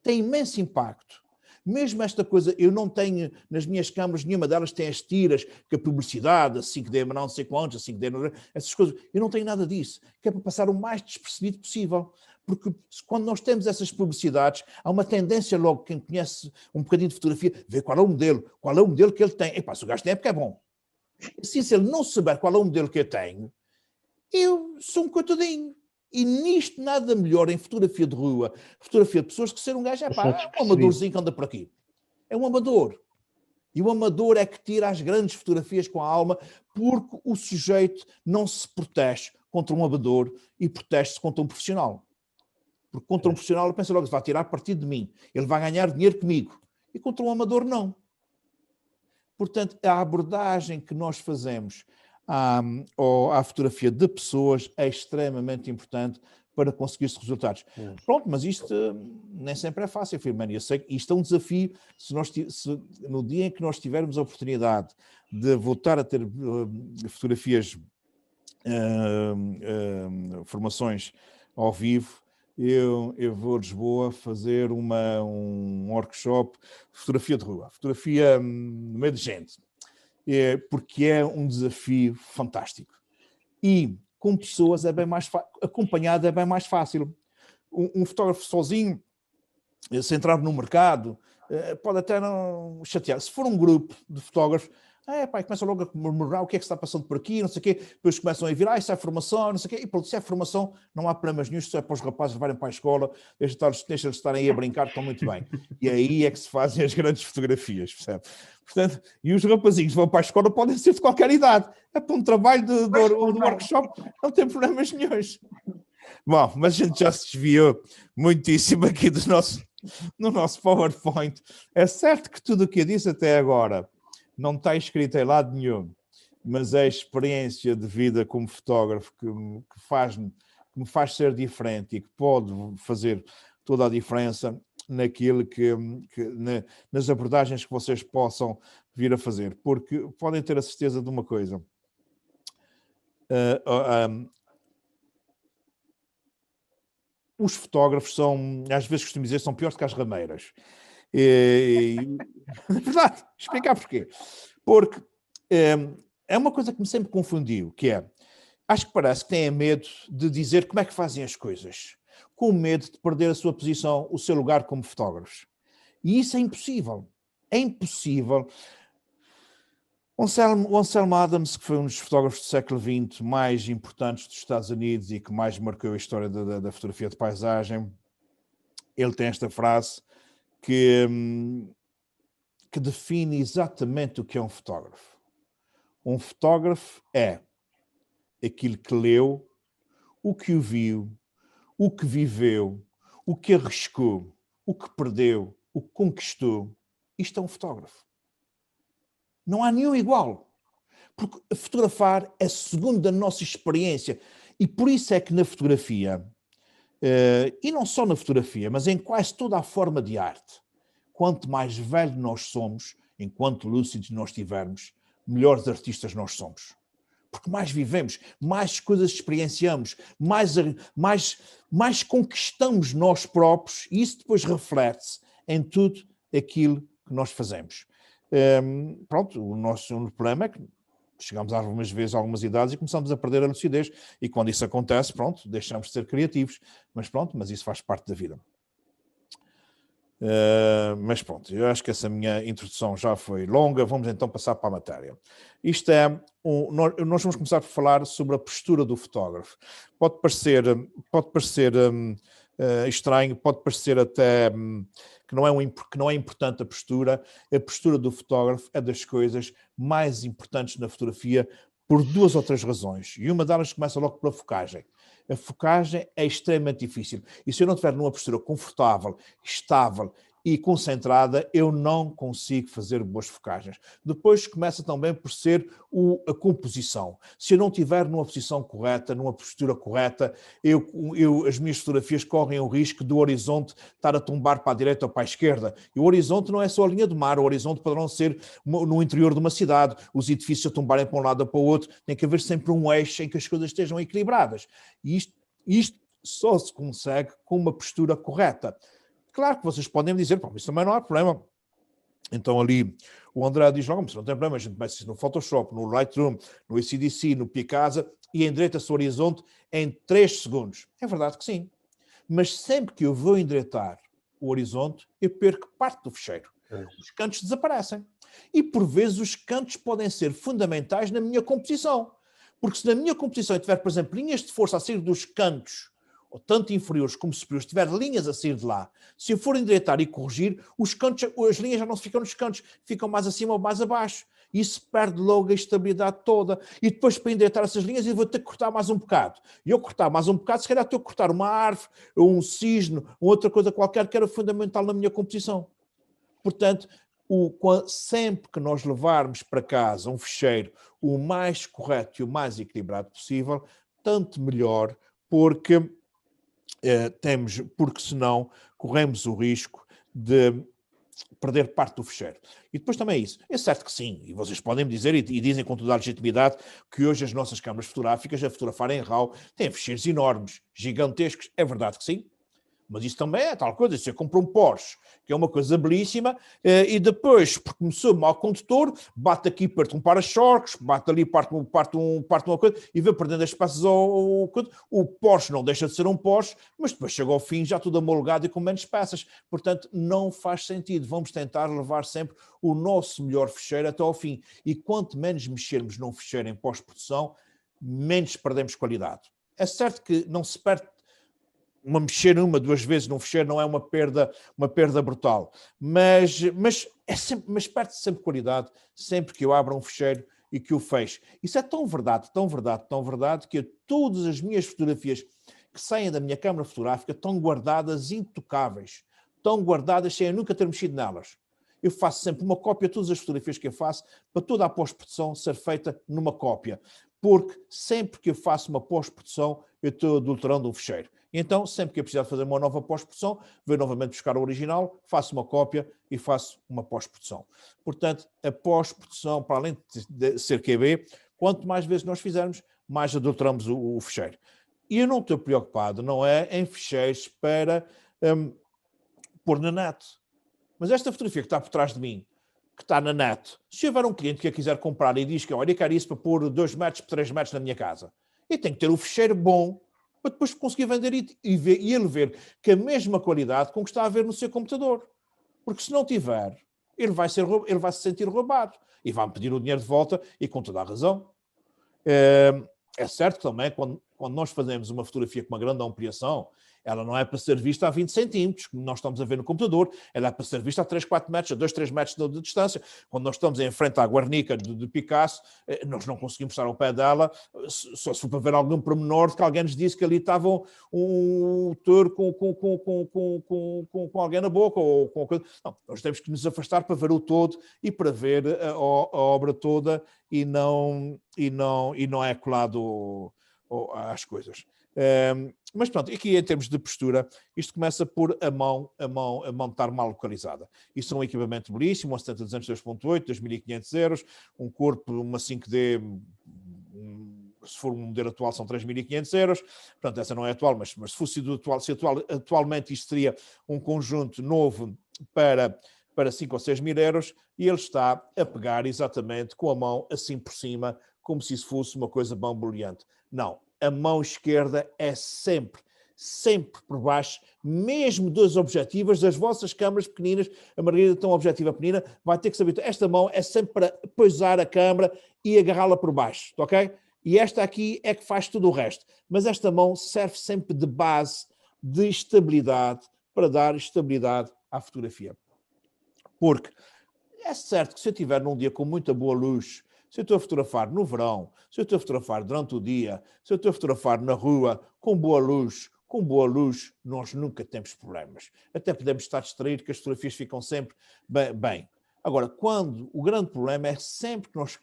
tem imenso impacto. Mesmo esta coisa, eu não tenho nas minhas câmaras, nenhuma delas tem as tiras, que a publicidade, a 5D, mas não sei quantos, a 5D, essas coisas, eu não tenho nada disso, que é para passar o mais despercebido possível. Porque quando nós temos essas publicidades, há uma tendência logo, quem conhece um bocadinho de fotografia, ver qual é o modelo que ele tem. Se o gajo tem é porque é bom. Assim, se ele não souber qual é o modelo que eu tenho, eu sou um coitadinho. E nisto nada melhor em fotografia de rua, fotografia de pessoas, que ser um gajo, é um amadorzinho que anda por aqui. É um amador. E o amador é que tira as grandes fotografias com a alma, porque o sujeito não se protege contra um amador e protege-se contra um profissional. Porque contra um profissional ele pensa logo que vai tirar partido de mim, ele vai ganhar dinheiro comigo. E contra um amador não. Portanto, a abordagem que nós fazemos à fotografia de pessoas é extremamente importante para conseguir-se resultados. Pronto, mas isto nem sempre é fácil, Filomena. Eu sei que isto é um desafio. Se no dia em que nós tivermos a oportunidade de voltar a ter fotografias, formações ao vivo, eu vou a Lisboa fazer um workshop de fotografia de rua, fotografia no meio de gente, porque é um desafio fantástico. E com pessoas é bem mais acompanhado é bem mais fácil. Um fotógrafo sozinho, se entrar no mercado, pode até não chatear. Se for um grupo de fotógrafos, começam logo a murmurar o que é que está passando por aqui, não sei o quê, depois começam a vir, isso é formação, não sei o quê, e pronto, se é formação, não há problemas nenhum, se é para os rapazes levarem para a escola, deixa-eles estarem aí a brincar, estão muito bem. E aí é que se fazem as grandes fotografias, percebe? Portanto, e os rapazinhos vão para a escola, podem ser de qualquer idade, é para um trabalho do workshop, não tem problemas nenhuns. Bom, mas a gente já se desviou muitíssimo aqui no nosso PowerPoint. É certo que tudo o que eu disse até agora não está escrito em lado nenhum, mas é a experiência de vida como fotógrafo que me faz ser diferente e que pode fazer toda a diferença naquilo nas abordagens que vocês possam vir a fazer. Porque podem ter a certeza de uma coisa. Os fotógrafos são, às vezes costumo dizer, são piores que as rameiras. É verdade, explicar porquê. Porque é uma coisa que me sempre confundiu, que é, acho que parece que têm medo de dizer como é que fazem as coisas, com medo de perder a sua posição, o seu lugar como fotógrafos. E isso é impossível. É impossível. O Ansel Adams, que foi um dos fotógrafos do século XX mais importantes dos Estados Unidos e que mais marcou a história da fotografia de paisagem, ele tem esta frase que define exatamente o que é um fotógrafo. Um fotógrafo é aquilo que leu, o que ouviu, o que viveu, o que arriscou, o que perdeu, o que conquistou. Isto é um fotógrafo. Não há nenhum igual. Porque fotografar é segundo a nossa experiência. E por isso é que na fotografia, e não só na fotografia, mas em quase toda a forma de arte, quanto mais velho nós somos, enquanto lúcidos nós tivermos, melhores artistas nós somos. Porque mais vivemos, mais coisas experienciamos, mais conquistamos nós próprios, e isso depois reflete-se em tudo aquilo que nós fazemos. Pronto, o nosso problema é que chegamos algumas vezes a algumas idades e começamos a perder a lucidez, e quando isso acontece, pronto, deixamos de ser criativos, mas isso faz parte da vida. Mas pronto, eu acho que essa minha introdução já foi longa, vamos então passar para a matéria. Isto é, nós vamos começar por falar sobre a postura do fotógrafo. Pode parecer estranho, pode parecer até que não é importante a postura do fotógrafo é das coisas mais importantes na fotografia por 2 ou 3 razões, e uma delas começa logo pela focagem. A focagem é extremamente difícil, e se eu não estiver numa postura confortável, estável e concentrada, eu não consigo fazer boas focagens. Depois começa também por ser a composição. Se eu não estiver numa posição correta, numa postura correta, as minhas fotografias correm o risco do horizonte estar a tombar para a direita ou para a esquerda. E o horizonte não é só a linha do mar, o horizonte poderão ser no interior de uma cidade, os edifícios a tombarem para um lado ou para o outro, tem que haver sempre um eixo em que as coisas estejam equilibradas. E isto só se consegue com uma postura correta. Claro que vocês podem me dizer, isso também não há problema. Então ali o André diz logo, mas não tem problema, a gente mexe isso no Photoshop, no Lightroom, no ACDC, no Picasa e endireita-se o horizonte em 3 segundos. É verdade que sim. Mas sempre que eu vou endireitar o horizonte, eu perco parte do fecheiro. Os cantos desaparecem. E por vezes os cantos podem ser fundamentais na minha composição. Porque se na minha composição eu tiver, por exemplo, linhas de força a sair dos cantos, ou tanto inferiores como superiores, se tiver linhas a sair de lá, se eu for endireitar e corrigir, os cantos, as linhas já não ficam nos cantos, ficam mais acima ou mais abaixo. Isso perde logo a estabilidade toda. E depois, para endireitar essas linhas, eu vou ter que cortar mais um bocado. E eu cortar mais um bocado, se calhar estou a cortar uma árvore, ou um cisne, ou outra coisa qualquer que era fundamental na minha composição. Portanto, sempre que nós levarmos para casa um fecheiro o mais correto e o mais equilibrado possível, tanto melhor, porque senão corremos o risco de perder parte do fecheiro. E depois também é isso. É certo que sim, e vocês podem me dizer, e dizem com toda a legitimidade, que hoje as nossas câmaras fotográficas, a fotografar em RAW, têm fecheiros enormes, gigantescos. É verdade que sim. Mas isso também é tal coisa, você compra um Porsche, que é uma coisa belíssima, e depois, porque começou mau condutor, bate aqui, parte um para-choques, bate ali, parte uma coisa, e vai perdendo as peças o Porsche não deixa de ser um Porsche, mas depois chega ao fim já tudo amolgado e com menos peças. Portanto, não faz sentido. Vamos tentar levar sempre o nosso melhor fecheiro até ao fim. E quanto menos mexermos num fecheiro em pós-produção, menos perdemos qualidade. É certo que não se perde mexer 1-2 vezes num fecheiro não é uma perda brutal, mas perde-se sempre qualidade, sempre que eu abro um fecheiro e que o fecho. Isso é tão verdade, que todas as minhas fotografias que saem da minha câmara fotográfica estão guardadas intocáveis, estão guardadas sem eu nunca ter mexido nelas. Eu faço sempre uma cópia de todas as fotografias que eu faço, para toda a pós-produção ser feita numa cópia, porque sempre que eu faço uma pós-produção, eu estou adulterando um fecheiro. Então, sempre que eu precisar fazer uma nova pós-produção, vou novamente buscar o original, faço uma cópia e faço uma pós-produção. Portanto, a pós-produção, para além de ser QB, quanto mais vezes nós fizermos, mais adulteramos o fecheiro. E eu não estou preocupado, não é, em fecheiros para pôr na net. Mas esta fotografia que está por trás de mim, que está na net, se houver um cliente que a quiser comprar e diz que olha, eu quero isso para pôr 2 metros por 3 metros na minha casa, eu tenho que ter o fecheiro bom para depois conseguir vender e ele ver que a mesma qualidade com que está a ver no seu computador. Porque se não tiver, ele vai se sentir roubado e vai-me pedir o dinheiro de volta e com toda a razão. É certo também, quando nós fazemos uma fotografia com uma grande ampliação, ela não é para ser vista a 20 centímetros, como nós estamos a ver no computador, ela é para ser vista a 3, 4 metros, a 2, 3 metros de distância. Quando nós estamos em frente à Guernica de Picasso, nós não conseguimos estar ao pé dela, só se for para ver algum pormenor de que alguém nos disse que ali estava um touro com alguém na boca. Ou com coisa. Não, nós temos que nos afastar para ver o todo e para ver a obra toda e não é colado às coisas. Mas pronto, aqui em termos de postura, isto começa por a mão estar mal localizada. Isto é um equipamento belíssimo, uma 70-200 2.8, 2.500 euros, um corpo, uma 5D, se for um modelo atual são 3.500 euros, portanto essa não é atual, mas se fosse atualmente isto seria um conjunto novo para 5 ou 6 mil euros, e ele está a pegar exatamente com a mão assim por cima, como se isso fosse uma coisa bamboleante. Não. A mão esquerda é sempre por baixo, mesmo das objetivas, das vossas câmaras pequeninas. A Margarida tem uma objetiva pequenina, vai ter que saber. Esta mão é sempre para pousar a câmara e agarrá-la por baixo, ok? E esta aqui é que faz tudo o resto. Mas esta mão serve sempre de base de estabilidade, para dar estabilidade à fotografia. Porque é certo que se eu estiver num dia com muita boa luz, se eu estou a fotografar no verão, se eu estou a fotografar durante o dia, se eu estou a fotografar na rua com boa luz, nós nunca temos problemas. Até podemos estar distraídos, que as fotografias ficam sempre bem. Agora, o grande problema é sempre que nós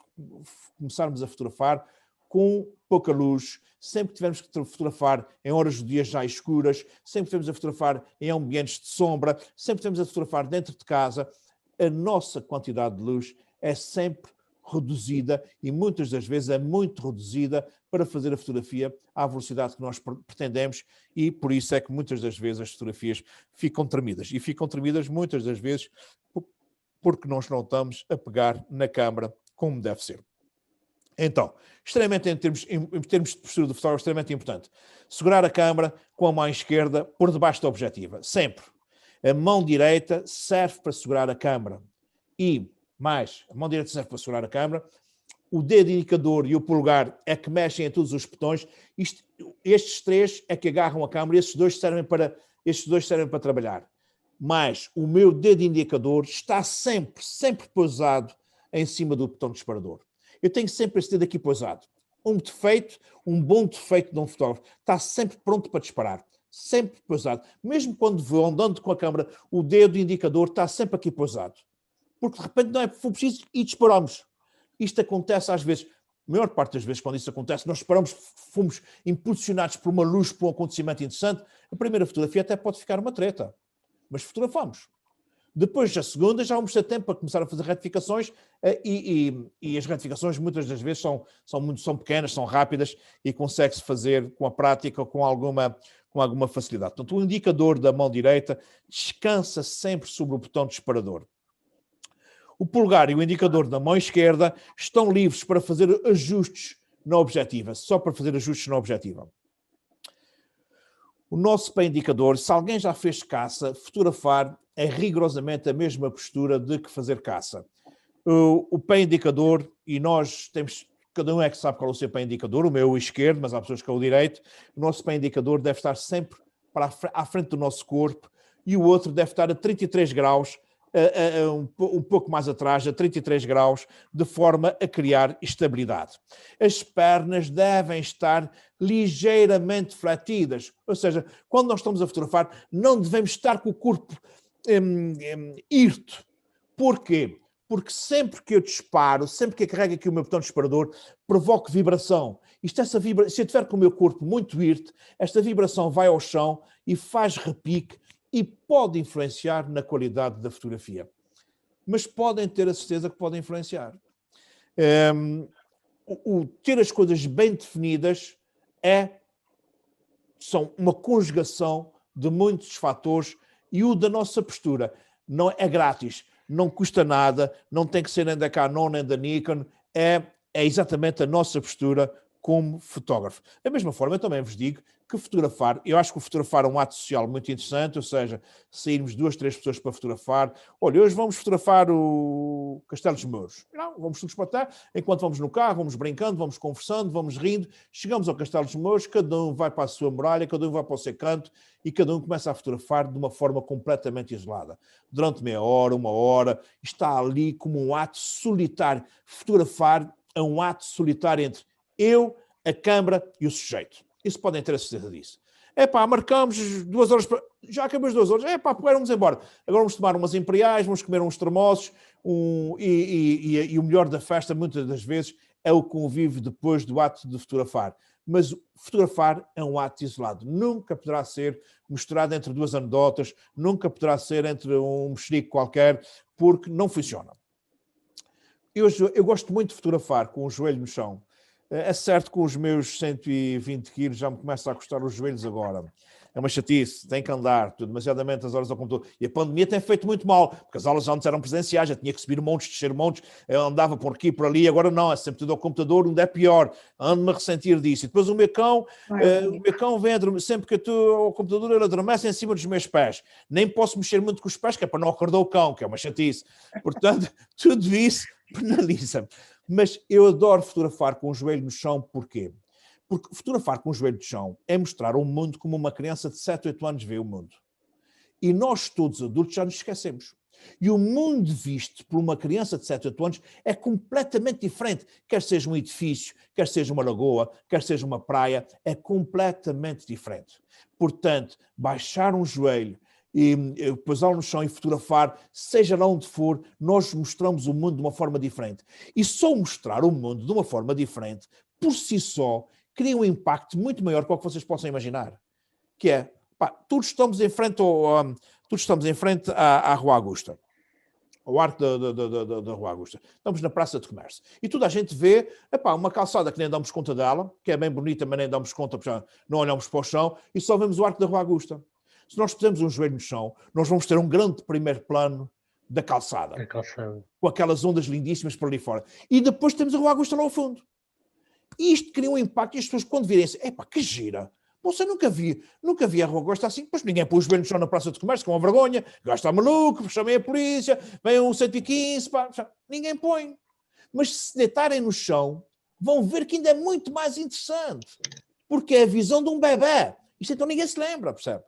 começarmos a fotografar com pouca luz, sempre que tivermos que fotografar em horas do dia já escuras, sempre que estivermos a fotografar em ambientes de sombra, sempre que estivermos a fotografar dentro de casa, a nossa quantidade de luz é sempre reduzida e muitas das vezes é muito reduzida para fazer a fotografia à velocidade que nós pretendemos e por isso é que muitas das vezes as fotografias ficam tremidas. E ficam tremidas muitas das vezes porque nós não estamos a pegar na câmara como deve ser. Então, extremamente em termos de postura do fotógrafo, extremamente importante. Segurar a câmara com a mão esquerda por debaixo da objetiva. Sempre. A mão direita serve para segurar a câmara. E, mais, a mão direita serve para segurar a câmara. O dedo indicador e o polegar é que mexem em todos os botões. Estes três é que agarram a câmara e estes dois servem para trabalhar. Mas o meu dedo indicador está sempre pousado em cima do botão disparador. Eu tenho sempre esse dedo aqui pousado. Um bom defeito de um fotógrafo. Está sempre pronto para disparar. Sempre pousado. Mesmo quando vou andando com a câmera, o dedo indicador está sempre aqui pousado. Porque de repente não é preciso e disparamos. Isto acontece às vezes, a maior parte das vezes quando isso acontece, nós disparamos, fomos impulsionados por uma luz, por um acontecimento interessante, a primeira fotografia até pode ficar uma treta. Mas fotografamos. Depois, a segunda, já vamos ter tempo para começar a fazer retificações e as retificações muitas das vezes são pequenas, são rápidas e consegue-se fazer com a prática com alguma facilidade. Portanto, o indicador da mão direita descansa sempre sobre o botão disparador. O polegar e o indicador da mão esquerda estão livres para fazer ajustes na objetiva, só para fazer ajustes na objetiva. O nosso pé indicador, se alguém já fez caça, fotografar é rigorosamente a mesma postura de que fazer caça. O pé indicador, e nós temos, cada um é que sabe qual é o seu pé indicador, o meu é o esquerdo, mas há pessoas que é o direito, o nosso pé indicador deve estar sempre à frente do nosso corpo e o outro deve estar a 33 graus, um pouco mais atrás, a 33 graus, de forma a criar estabilidade. As pernas devem estar ligeiramente fletidas, ou seja, quando nós estamos a fotografar, não devemos estar com o corpo hirto. Porquê? Porque sempre que eu disparo, sempre que eu carrego aqui o meu botão disparador, provoco vibração. Se eu tiver com o meu corpo muito hirto, esta vibração vai ao chão e faz repique e pode influenciar na qualidade da fotografia. Mas podem ter a certeza que podem influenciar. Ter as coisas bem definidas são uma conjugação de muitos fatores e o da nossa postura. Não é grátis, não custa nada, não tem que ser nem da Canon nem da Nikon, é exatamente a nossa postura como fotógrafo. Da mesma forma, eu também vos digo que eu acho que fotografar é um ato social muito interessante, ou seja, sairmos 2, 3 pessoas para fotografar. Olha, hoje vamos fotografar o Castelo dos Mouros. Não, vamos todos para lá, enquanto vamos no carro, vamos brincando, vamos conversando, vamos rindo, chegamos ao Castelo dos Mouros, cada um vai para a sua muralha, cada um vai para o seu canto e cada um começa a fotografar de uma forma completamente isolada. Durante meia hora, uma hora, está ali como um ato solitário. Fotografar é um ato solitário entre eu, a câmara e o sujeito. Isso podem ter a certeza disso. Marcamos 2 horas, já acabamos 2 horas, vamos embora. Agora vamos tomar umas imperiais, vamos comer uns termossos, e o melhor da festa, muitas das vezes, é o convívio depois do ato de fotografar. Mas fotografar é um ato isolado. Nunca poderá ser misturado entre 2 anedotas, nunca poderá ser entre um mexerico qualquer, porque não funciona. Eu gosto muito de fotografar com o joelho no chão. É certo que com os meus 120 quilos já me começa a custar os joelhos agora. É uma chatice, tem que andar, demasiadamente as horas ao computador. E a pandemia tem feito muito mal, porque as aulas antes eram presenciais, já tinha que subir montes, descer montes, eu andava por aqui, por ali, agora não, é sempre tudo ao computador, onde é pior. Ando-me a ressentir disso. E depois o meu cão vem, sempre que eu estou ao computador, ele adormece em cima dos meus pés. Nem posso mexer muito com os pés, que é para não acordar o cão, que é uma chatice. Portanto, tudo isso penaliza-me. Mas eu adoro fotografar com o joelho no chão, porquê? Porque fotografar com o joelho de chão é mostrar o mundo como uma criança de 7, 8 anos vê o mundo. E nós todos adultos já nos esquecemos. E o mundo visto por uma criança de 7, 8 anos é completamente diferente. Quer seja um edifício, quer seja uma lagoa, quer seja uma praia, é completamente diferente. Portanto, baixar um joelho e pousá-lo no chão e fotografar, seja lá onde for, nós mostramos o mundo de uma forma diferente. E só mostrar o mundo de uma forma diferente, por si só, cria um impacto muito maior que o que vocês possam imaginar. Que é, todos estamos em frente à Rua Augusta, ao arco da Rua Augusta. Estamos na Praça de Comércio. E toda a gente vê uma calçada que nem damos conta dela, que é bem bonita, mas nem damos conta, porque não olhamos para o chão, e só vemos o arco da Rua Augusta. Se nós pusermos um joelho no chão, nós vamos ter um grande primeiro plano da calçada. Com aquelas ondas lindíssimas por ali fora. E depois temos a Rua Augusta lá ao fundo. E isto cria um impacto, e as pessoas quando virem assim, que gira. Você nunca vi a Rua Augusta assim, pois ninguém põe os joelhos no chão na Praça de Comércio, com uma vergonha, o gajo está maluco, chamei a polícia, vem um 115, ninguém põe. Mas se deitarem no chão, vão ver que ainda é muito mais interessante, porque é a visão de um bebê. Isto então ninguém se lembra, percebe?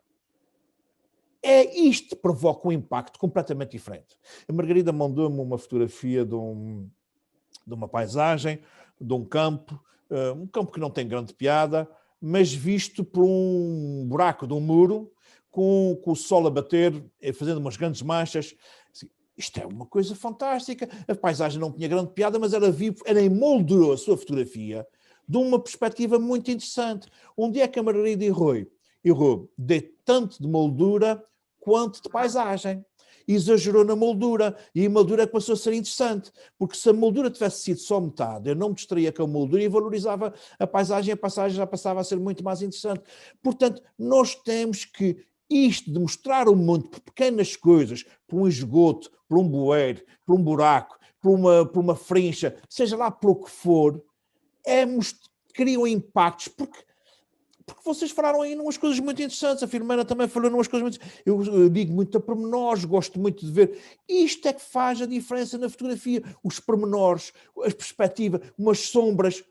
Isto provoca um impacto completamente diferente. A Margarida mandou-me uma fotografia de uma paisagem, de um campo que não tem grande piada, mas visto por um buraco de um muro, com o sol a bater, fazendo umas grandes manchas. Assim, isto é uma coisa fantástica. A paisagem não tinha grande piada, mas ela emoldurou a sua fotografia de uma perspectiva muito interessante. Onde é que a Margarida errou de tanto de moldura quanto de paisagem. Exagerou na moldura, e a moldura passou a ser interessante, porque se a moldura tivesse sido só metade, eu não me distraía com a moldura e valorizava a paisagem já passava a ser muito mais interessante. Portanto, nós temos que isto de mostrar o mundo por pequenas coisas, por um esgoto, por um bueiro, por um buraco, por uma frincha, seja lá por o que for, criam impactos, porque vocês falaram aí umas coisas muito interessantes, a Filomena também falou umas coisas muito... Eu digo muito a pormenores, gosto muito de ver. Isto é que faz a diferença na fotografia. Os pormenores, a perspectiva, umas sombras,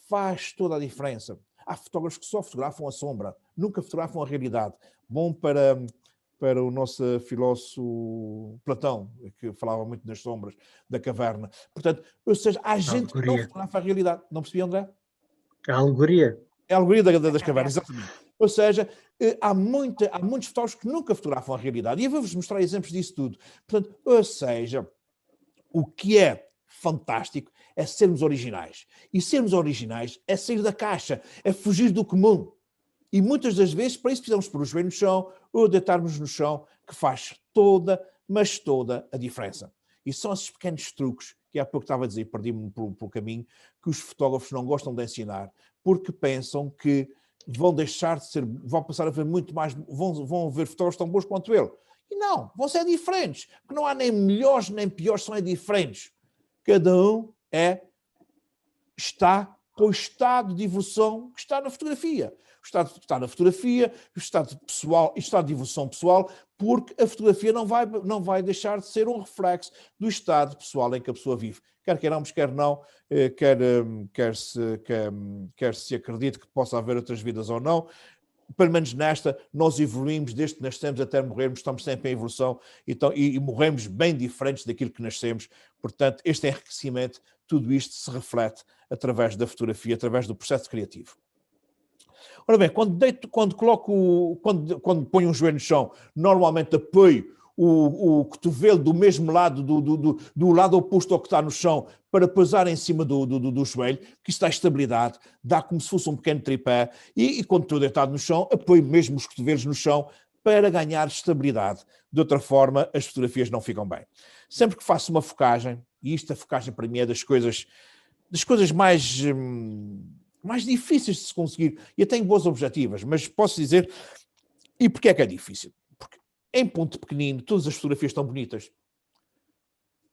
faz toda a diferença. Há fotógrafos que só fotografam a sombra, nunca fotografam a realidade. Bom para o nosso filósofo Platão, que falava muito das sombras da caverna. Portanto, ou seja, há gente que não fotografa a realidade. Não percebi, André? A alegoria. É a alegoria das cavernas, exatamente. Ou seja, há muitos fotógrafos que nunca fotografam a realidade. E eu vou-vos mostrar exemplos disso tudo. Portanto, ou seja, o que é fantástico é sermos originais. E sermos originais é sair da caixa, é fugir do comum. E muitas das vezes, para isso precisamos pôr o joelho no chão ou deitarmos no chão, que faz toda a diferença. E são esses pequenos truques que há pouco estava a dizer, perdi-me pelo caminho, que os fotógrafos não gostam de ensinar, porque pensam que vão deixar de ser, vão passar a ver muito mais, vão ver fotógrafos tão bons quanto ele. E não, vão ser diferentes, porque não há nem melhores nem piores, são diferentes. Cada um está para o estado de evolução que está na fotografia. O estado que está na fotografia, o estado pessoal, o estado de evolução pessoal, porque a fotografia não vai deixar de ser um reflexo do estado pessoal em que a pessoa vive. Quer queiramos, quer não, quer se acredite que possa haver outras vidas ou não, pelo menos nesta, nós evoluímos desde que nascemos até morrermos, estamos sempre em evolução e morremos bem diferentes daquilo que nascemos. Portanto, este enriquecimento, tudo isto se reflete através da fotografia, através do processo criativo. Ora bem, quando ponho um joelho no chão, normalmente apoio o cotovelo do mesmo lado, do lado oposto ao que está no chão, para pousar em cima do joelho, que isso dá estabilidade, dá como se fosse um pequeno tripé, e quando estou deitado no chão, apoio mesmo os cotovelos no chão para ganhar estabilidade. De outra forma, as fotografias não ficam bem. Sempre que faço uma focagem, e isto a focagem para mim é das coisas mais difíceis de se conseguir, e eu tenho boas objetivas, mas posso dizer, e porquê é que é difícil? Porque em ponto pequenino, todas as fotografias estão bonitas.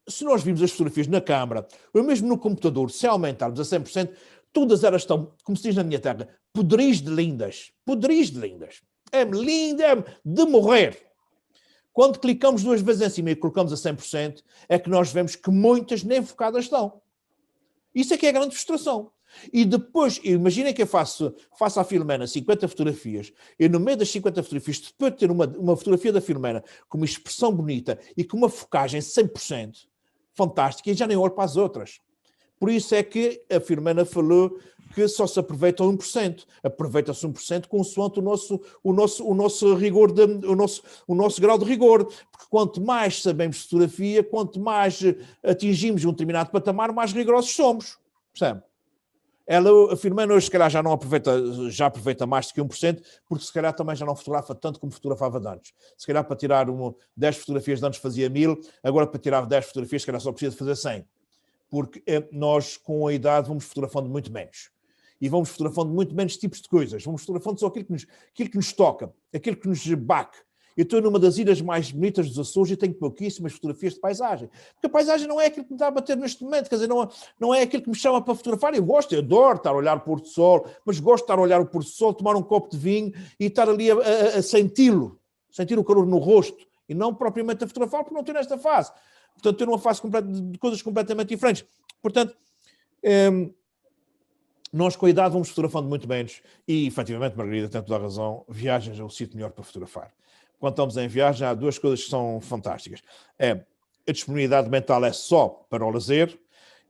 Se nós vimos as fotografias na câmara, ou mesmo no computador, se aumentarmos a 100%, todas elas estão, como se diz na minha terra, podres de lindas. Podres de lindas. É linda, é de morrer. Quando clicamos 2 vezes em cima e colocamos a 100%, é que nós vemos que muitas nem focadas estão. Isso é que é a grande frustração. E depois, imaginem que eu faço à Filomena 50 fotografias, e no meio das 50 fotografias, depois de ter uma fotografia da Filomena com uma expressão bonita e com uma focagem 100%, fantástica, e já nem olho para as outras. Por isso é que a Filomena falou que só se aproveita 1%. Aproveita-se 1% consoante o nosso rigor, o nosso grau de rigor. Porque quanto mais sabemos de fotografia, quanto mais atingimos um determinado patamar, mais rigorosos somos. Percebe? A Filomena hoje, se calhar, já aproveita mais do que 1%, porque se calhar também já não fotografa tanto como fotografava de antes. Se calhar para tirar 10 fotografias de antes fazia 1000, agora para tirar 10 fotografias, se calhar só precisa fazer 100. Porque nós, com a idade, vamos fotografando muito menos. E vamos fotografando muito menos tipos de coisas. Vamos fotografando só aquilo que nos toca, aquilo que nos bate. Eu estou numa das ilhas mais bonitas dos Açores e tenho pouquíssimas fotografias de paisagem. Porque a paisagem não é aquilo que me está a bater neste momento, quer dizer, não é aquilo que me chama para fotografar. Eu adoro estar a olhar o pôr do sol, mas gosto de estar a olhar o pôr do sol, tomar um copo de vinho e estar ali a senti-lo, sentir o calor no rosto, e não propriamente a fotografar, porque não estou nesta fase. Portanto, estou numa fase de coisas completamente diferentes. Portanto, nós com a idade vamos fotografando muito menos e, efetivamente, Margarida tem toda a razão, viagens é o sítio melhor para fotografar. Quando estamos em viagem, há duas coisas que são fantásticas. A disponibilidade mental é só para o lazer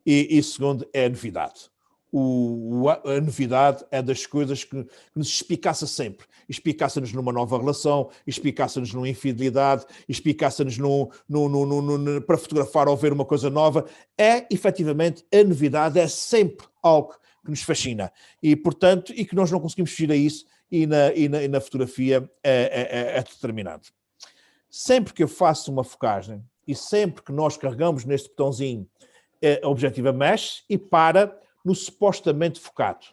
e segundo, é a novidade. A novidade é das coisas que nos espicaça sempre. Espicaça-nos numa nova relação, espicaça-nos numa infidelidade, espicaça-nos para fotografar ou ver uma coisa nova. Efetivamente, a novidade é sempre algo que nos fascina. E, portanto, e que nós não conseguimos fugir a isso, e na fotografia é determinante. Sempre que eu faço uma focagem e sempre que nós carregamos neste botãozinho, a objetiva mexe e para no supostamente focado.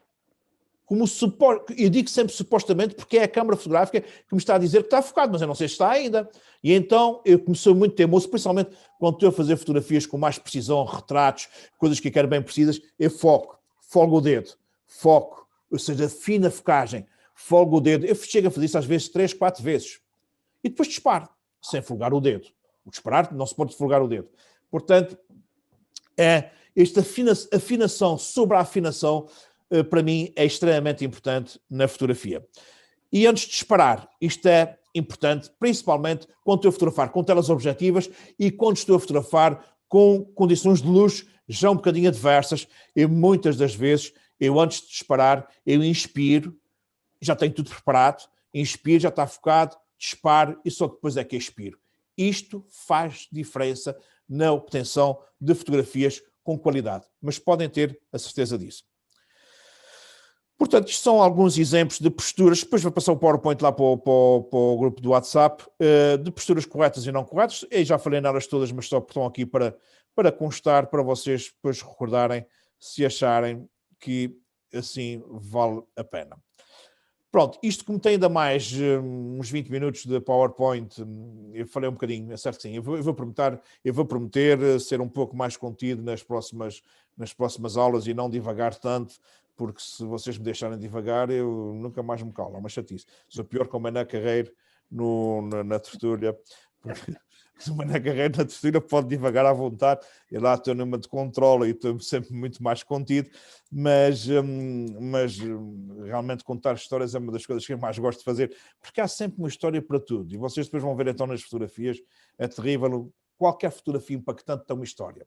Eu digo sempre supostamente porque é a câmara fotográfica que me está a dizer que está focado, mas eu não sei se está ainda. E então eu comecei muito teimoso, principalmente quando estou a fazer fotografias com mais precisão, retratos, coisas que eu quero bem precisas, eu folgo o dedo, ou seja, fina focagem, folgo o dedo. Eu chego a fazer isso às vezes 3, 4 vezes. E depois disparo, sem folgar o dedo. O disparar não se pode folgar o dedo. Portanto, esta afinação sobre a afinação, para mim, é extremamente importante na fotografia. E antes de disparar, isto é importante, principalmente quando estou a fotografar com telas objetivas e quando estou a fotografar com condições de luz já um bocadinho adversas. E muitas das vezes, antes de disparar, eu inspiro, já tenho tudo preparado, inspiro, já está focado, disparo e só depois é que expiro. Isto faz diferença na obtenção de fotografias com qualidade, mas podem ter a certeza disso. Portanto, isto são alguns exemplos de posturas, depois vou passar o PowerPoint lá para o grupo do WhatsApp, de posturas corretas e não corretas. Eu já falei nelas todas, mas só estão aqui para constar, para vocês depois recordarem, se acharem que assim vale a pena. Pronto, isto como tem ainda mais uns 20 minutos de PowerPoint, eu falei um bocadinho, é certo que sim, eu vou prometer ser um pouco mais contido nas próximas aulas e não divagar tanto, porque se vocês me deixarem divagar, eu nunca mais me calo, é uma chatice. Sou pior que o Mané Carreiro na tertúlia. O Mané Carreiro na tertúlia pode divagar à vontade, eu lá estou numa de controle e estou sempre muito mais contido, mas realmente contar histórias é uma das coisas que eu mais gosto de fazer, porque há sempre uma história para tudo, e vocês depois vão ver então nas fotografias, é terrível, qualquer fotografia impactante tem uma história.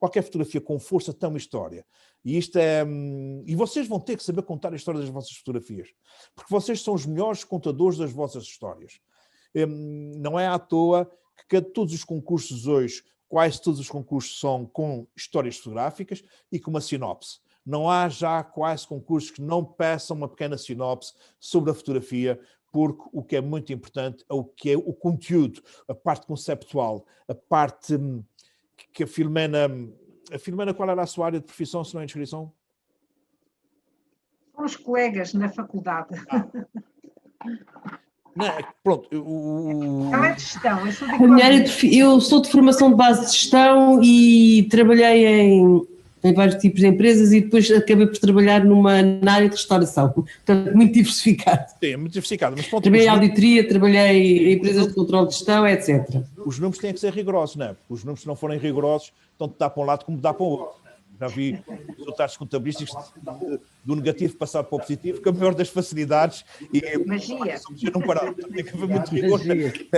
Qualquer fotografia com força tem uma história. E vocês vão ter que saber contar a história das vossas fotografias, porque vocês são os melhores contadores das vossas histórias. Não é à toa que todos os concursos hoje, quase todos os concursos são com histórias fotográficas e com uma sinopse. Não há já quase concursos que não peçam uma pequena sinopse sobre a fotografia, porque o que é muito importante é o que é o conteúdo, a parte conceptual, a parte que a Filomena, qual era a sua área de profissão, se não é inscrição? Somos colegas na faculdade. Não, pronto. Ela é de gestão. Eu sou de formação de base de gestão e trabalhei em vários tipos de empresas e depois acabei por trabalhar na área de restauração. Portanto, muito diversificado. Sim, muito diversificado. Mas, pronto, trabalhei em auditoria, trabalhei em empresas de controle de gestão, etc. Os números têm que ser rigorosos, não é? Porque os números, se não forem rigorosos, tanto dá para um lado como dá para o outro. Já vi resultados contabilísticos do negativo passado para o positivo, com a maior das facilidades e magia. Não parar. Tem que haver muito rigor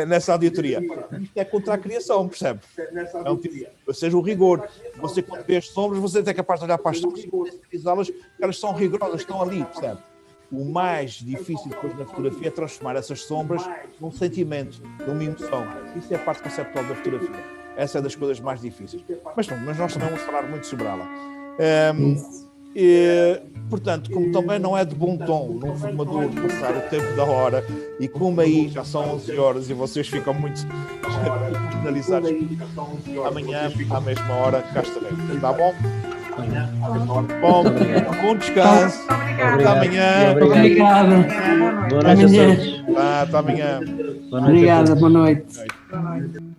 nessa auditoria. Isto é contra a criação, percebe? Não, ou seja, o rigor. Você, quando vê as sombras, você é capaz de olhar para as sombras e sensibilizá-las, elas são rigorosas, estão ali, percebe? O mais difícil depois na fotografia é transformar essas sombras num sentimento, numa emoção. Isso é a parte conceptual da fotografia. Essa é das coisas mais difíceis. Mas nós também vamos falar muito sobre ela. Portanto, como também não é de bom tom num formador passar o tempo da hora, e como aí já são 11 horas e vocês ficam muito finalizados, amanhã, à mesma hora, cá estarei. Está bom? Bom descanso. Até amanhã. Obrigada. Boa noite a todos. Até amanhã. Obrigada, boa noite. Boa noite.